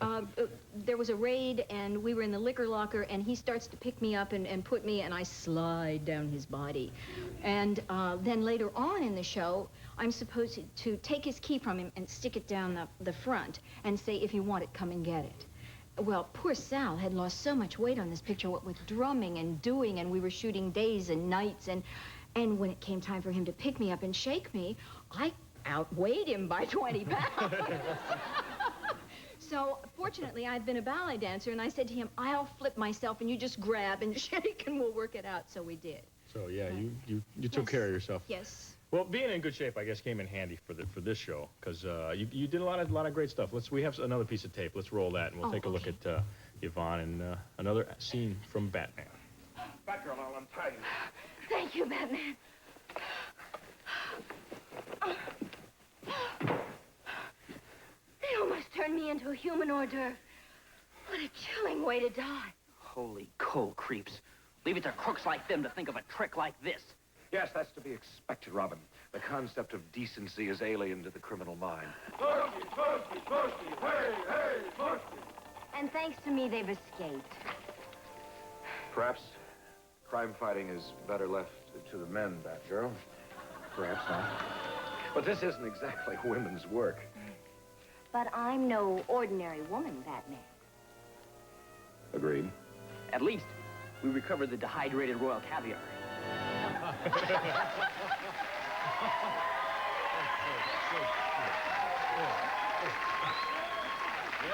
there was a raid, and we were in the liquor locker, and he starts to pick me up and put me, and I slide down his body. And then later on in the show, I'm supposed to take his key from him and stick it down the front and say, if you want it, come and get it. Well, poor Sal had lost so much weight on this picture, what with drumming and doing, and we were shooting days and nights, and when it came time for him to pick me up and shake me, I outweighed him by 20 pounds. So, fortunately, I've been a ballet dancer, and I said to him, I'll flip myself, and you just grab and shake, and we'll work it out. So we did. So, yeah, you took care of yourself. Yes. Well, being in good shape, I guess, came in handy for this show, because you did a lot of great stuff. We have another piece of tape. Let's roll that, and we'll take a look at Yvonne and another scene from Batman. Batgirl, I'll untie you. Thank you, Batman. They almost turned me into a human hors d'oeuvre. What a chilling way to die. Holy coal creeps. Leave it to crooks like them to think of a trick like this. Yes, that's to be expected, Robin. The concept of decency is alien to the criminal mind. And thanks to me, they've escaped. Perhaps crime fighting is better left to the men, Batgirl. Perhaps not. But this isn't exactly women's work. But I'm no ordinary woman, Batman. Agreed. At least, we recovered the dehydrated royal caviar. Here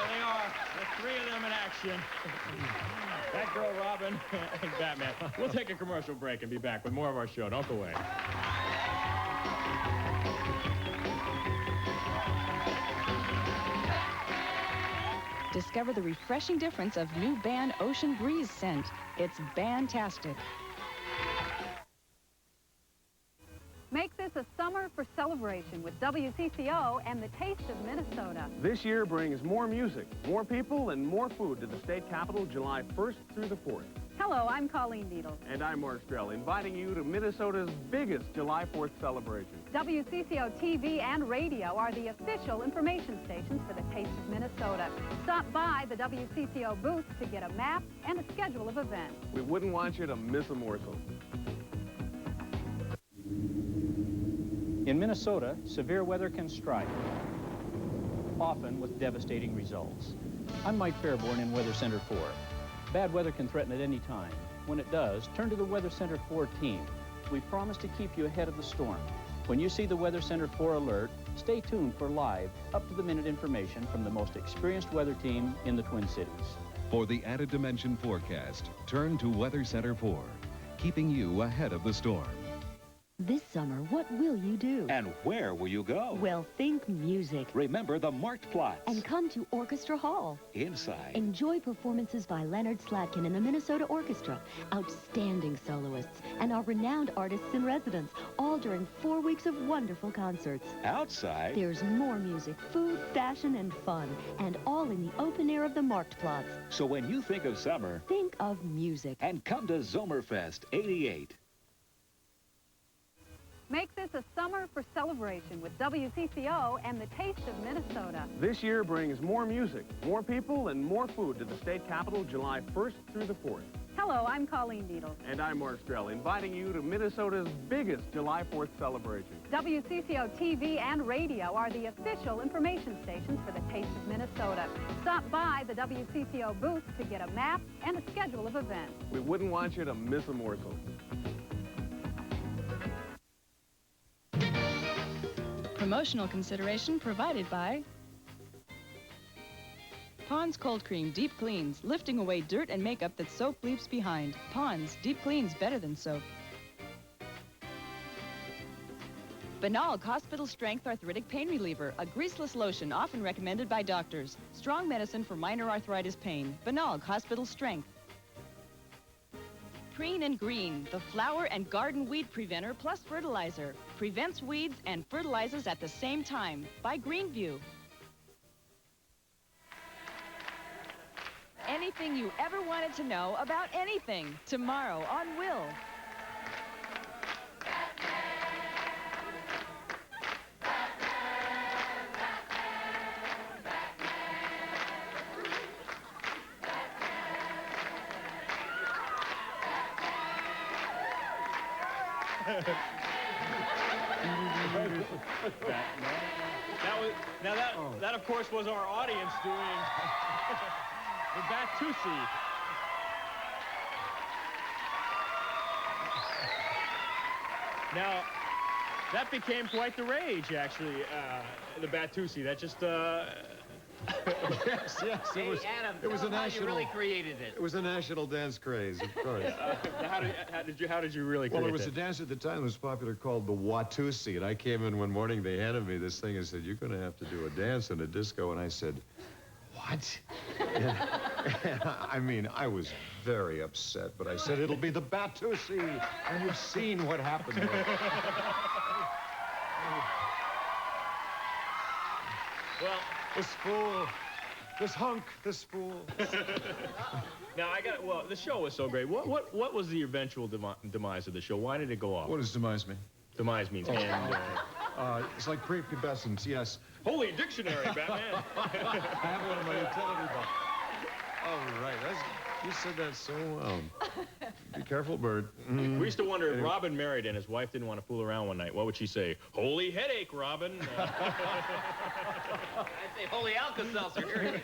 they are, the 3 of them in action. Batgirl, Robin, and Batman. We'll take a commercial break and be back with more of our show. Don't go away. Discover the refreshing difference of new Ban Ocean Breeze scent. It's Bantastic. Make this a summer for celebration with WCCO and the Taste of Minnesota. This year brings more music, more people, and more food to the state capitol July 1st through the 4th. Hello, I'm Colleen Needles. And I'm Mark Strell, inviting you to Minnesota's biggest July 4th celebration. WCCO TV and radio are the official information stations for the Taste of Minnesota. Stop by the WCCO booth to get a map and a schedule of events. We wouldn't want you to miss a morsel. In Minnesota, severe weather can strike, often with devastating results. I'm Mike Fairborn in Weather Center 4. Bad weather can threaten at any time. When it does, turn to the Weather Center 4 team. We promise to keep you ahead of the storm. When you see the Weather Center 4 alert, stay tuned for live, up-to-the-minute information from the most experienced weather team in the Twin Cities. For the added dimension forecast, turn to Weather Center 4, keeping you ahead of the storm. This summer, what will you do? And where will you go? Well, think music. Remember the marked plots. And come to Orchestra Hall. Inside. Enjoy performances by Leonard Slatkin and the Minnesota Orchestra, outstanding soloists, and our renowned artists in residence, all during 4 weeks of wonderful concerts. Outside. There's more music, food, fashion, and fun, and all in the open air of the marked plots. So when you think of summer, think of music. And come to Zomerfest 88. Make this a summer for celebration with WCCO and the Taste of Minnesota. This year brings more music, more people, and more food to the state capitol July 1st through the 4th. Hello, I'm Colleen Needles. And I'm Mark Strell, inviting you to Minnesota's biggest July 4th celebration. WCCO TV and radio are the official information stations for the Taste of Minnesota. Stop by the WCCO booth to get a map and a schedule of events. We wouldn't want you to miss a morsel. Promotional consideration provided by Pond's Cold Cream Deep Cleans, lifting away dirt and makeup that soap leaves behind. Pond's Deep Cleans, better than soap. Banalg Hospital Strength Arthritic Pain Reliever, a greaseless lotion often recommended by doctors. Strong medicine for minor arthritis pain. Banalg Hospital Strength. Preen and Green, the flower and garden weed preventer plus fertilizer. Prevents weeds and fertilizes at the same time. By Greenview. Anything you ever wanted to know about anything. Tomorrow on Will. That of course was our audience doing the Batusi. Now that became quite the rage, actually. The Batusi. That just. Yes, Hey, Adam, it was a national. You really created it. It was a national dance craze, of course. How did you really create Well, it was that? a dance at the time that was popular called the Watusi, and I came in one morning, they handed me this thing and said, "You're going to have to do a dance in a disco," and I said, "What?" And I mean, I was very upset, but I said, "It'll be the Batusi," and you've seen what happened there. Well, this fool, this hunk, this fool. Now the show was so great. What was the eventual demise of the show? Why did it go off? What does demise mean? Demise means end. It's like prepubescence, yes. Holy dictionary, Batman. I have one in my utility box. All right, you said that so well. Be careful, Burt. We used to wonder if Robin married and his wife didn't want to fool around one night, what would she say? Holy headache, Robin. I'd say holy Alka-Seltzer.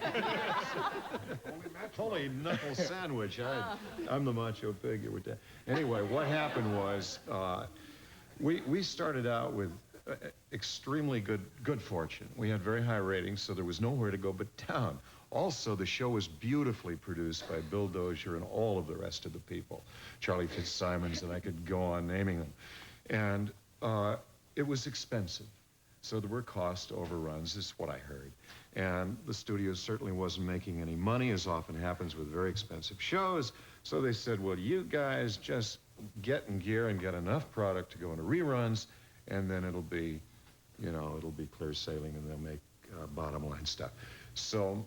Holy knuckle sandwich. I'm the macho pig. Anyway, what happened was we started out with extremely good fortune. We had very high ratings, so there was nowhere to go but down. Also, the show was beautifully produced by Bill Dozier and all of the rest of the people. Charlie Fitzsimons, and I could go on naming them. And it was expensive. So there were cost overruns, is what I heard. And the studio certainly wasn't making any money, as often happens with very expensive shows. So they said, well, you guys just get in gear and get enough product to go into reruns, and then it'll be, it'll be clear sailing, and they'll make bottom line stuff. So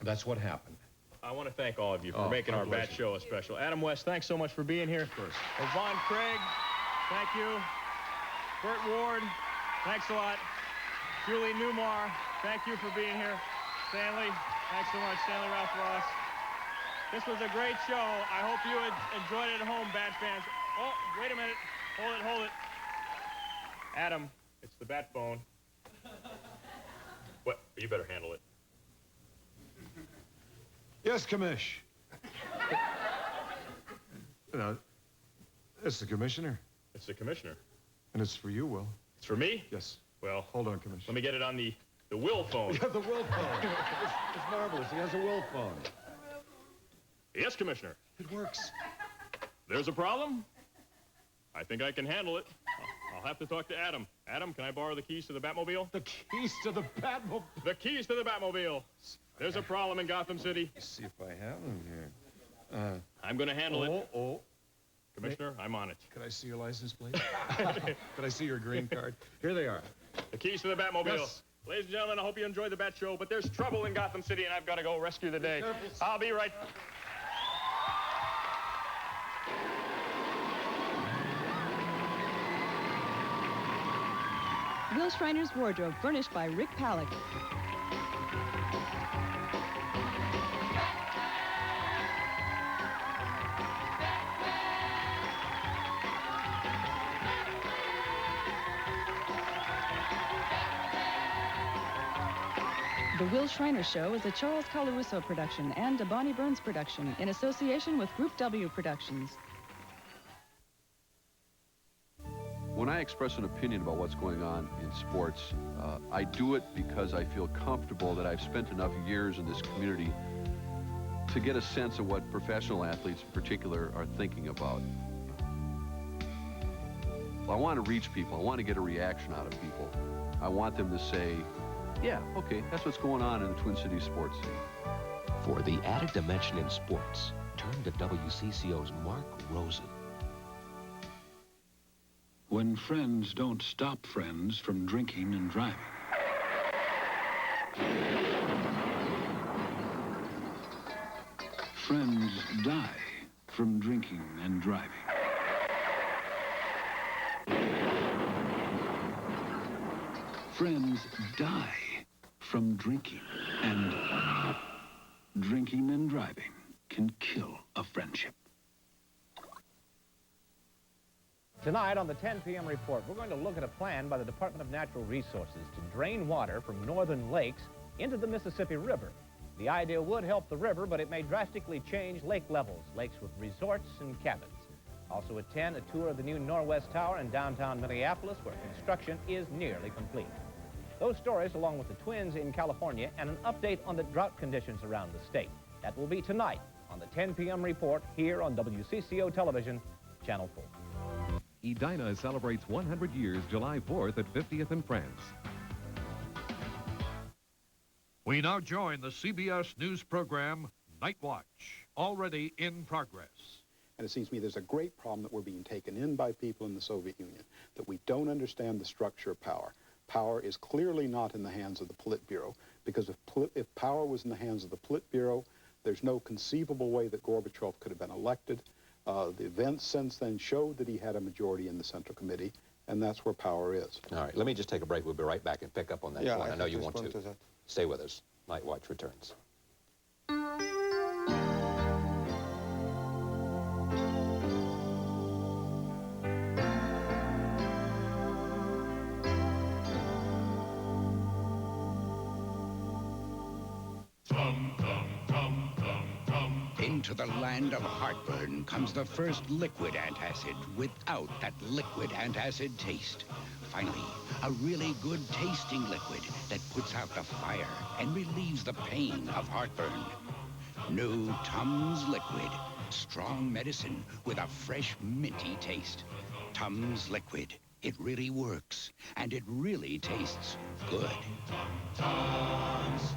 that's what happened. I want to thank all of you for making our Bat Show a special. Adam West, thanks so much for being here. Of course. Yvonne Craig, thank you. Burt Ward, thanks a lot. Julie Newmar, thank you for being here. Stanley, thanks so much. Stanley Ralph Ross. This was a great show. I hope you enjoyed it at home, Bat fans. Oh, wait a minute. Hold it. Adam, it's the Bat phone. What? You better handle it. Yes, Commish. It's the commissioner. It's the commissioner. And it's for you, Will. It's for me? Yes. Well, hold on, Commissioner. Let me get it on the Will phone. Yeah, the Will phone. It's marvelous. He has a Will phone. Yes, Commissioner. It works. There's a problem? I think I can handle it. I'll have to talk to Adam. Adam, can I borrow the keys to the Batmobile? The keys to the Batmobile? The keys to the Batmobile. There's a problem in Gotham City. Let's see if I have them here. I'm going to handle it. Commissioner, I'm on it. Could I see your license, please? Could I see your green card? Here they are. The keys to the Batmobile. Yes. Ladies and gentlemen, I hope you enjoyed the Bat Show, but there's trouble in Gotham City, and I've got to go rescue the day. I'll be right back. Will Schreiner's wardrobe, furnished by Rick Palak. The Will Schreiner Show is a Charles Colarusso production and a Bonnie Burns production in association with Group W Productions. When I express an opinion about what's going on in sports, I do it because I feel comfortable that I've spent enough years in this community to get a sense of what professional athletes in particular are thinking about. I want to reach people. I want to get a reaction out of people. I want them to say, yeah, okay, that's what's going on in the Twin Cities sports scene. For the added dimension in sports, turn to WCCO's Mark Rosen. When friends don't stop friends from drinking and driving. Friends die from drinking and driving. Friends die from drinking and driving can kill a friendship. Tonight on the 10 p.m. report, we're going to look at a plan by the Department of Natural Resources to drain water from northern lakes into the Mississippi River. The idea would help the river, but it may drastically change lake levels, lakes with resorts and cabins. Also at 10, a tour of the new Norwest Tower in downtown Minneapolis, where construction is nearly complete. Those stories, along with the twins in California, and an update on the drought conditions around the state. That will be tonight on the 10 p.m. report here on WCCO Television, Channel 4. Edina celebrates 100 years July 4th at 50th and France. We now join the CBS News program, Night Watch, already in progress. And it seems to me there's a great problem that we're being taken in by people in the Soviet Union, that we don't understand the structure of power. Power is clearly not in the hands of the Politburo, because if power was in the hands of the Politburo, there's no conceivable way that Gorbachev could have been elected. The events since then showed that he had a majority in the Central Committee, and that's where power is. All right, let me just take a break. We'll be right back and pick up on that point. I know you want to. Stay with us. Night Watch returns. Into the land of heartburn comes the first liquid antacid without that liquid antacid taste. Finally, a really good tasting liquid that puts out the fire and relieves the pain of heartburn. New Tums Liquid. Strong medicine with a fresh, minty taste. Tums Liquid. It really works, and it really tastes good. Tums.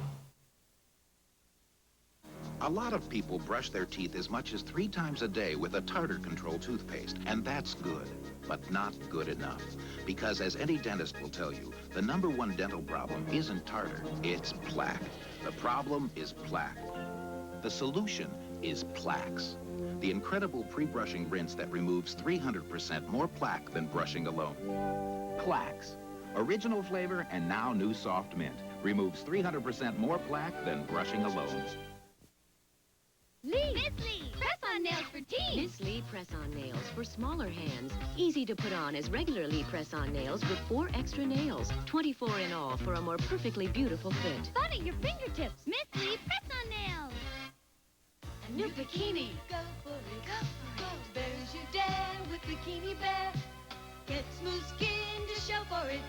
A lot of people brush their teeth as much as 3 times a day with a tartar control toothpaste, and that's good, but not good enough. Because as any dentist will tell you, the #1 dental problem isn't tartar, it's plaque. The problem is plaque. The solution is Plaques, the incredible pre-brushing rinse that removes 300% more plaque than brushing alone. Plaques, original flavor and now new soft mint, removes 300% more plaque than brushing alone. Lee! Miss Lee! Press-on nails for teens! Miss Lee press-on nails for smaller hands. Easy to put on as regular Lee press-on nails with 4 extra nails. 24 in all for a more perfectly beautiful fit. Fun at your fingertips! Miss Lee press-on nails! A new bikini! Go for it! Go for it! Bear's your dad with Bikini Bear. Get smooth skin to show for it.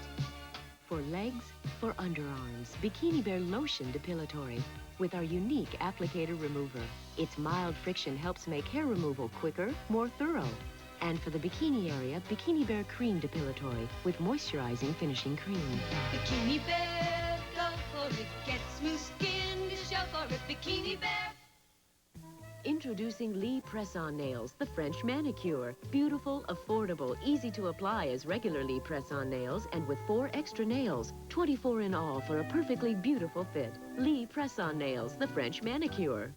For legs, for underarms, Bikini Bear Lotion Depilatory with our unique applicator remover. Its mild friction helps make hair removal quicker, more thorough. And for the bikini area, Bikini Bear Cream Depilatory with moisturizing finishing cream. Bikini Bear, go for it. Get smooth skin to show for it. Bikini Bear. Introducing Lee Press-On Nails, the French manicure. Beautiful, affordable, easy to apply as regular Lee Press-On Nails, and with 4 extra nails, 24 in all for a perfectly beautiful fit. Lee Press-On Nails, the French manicure.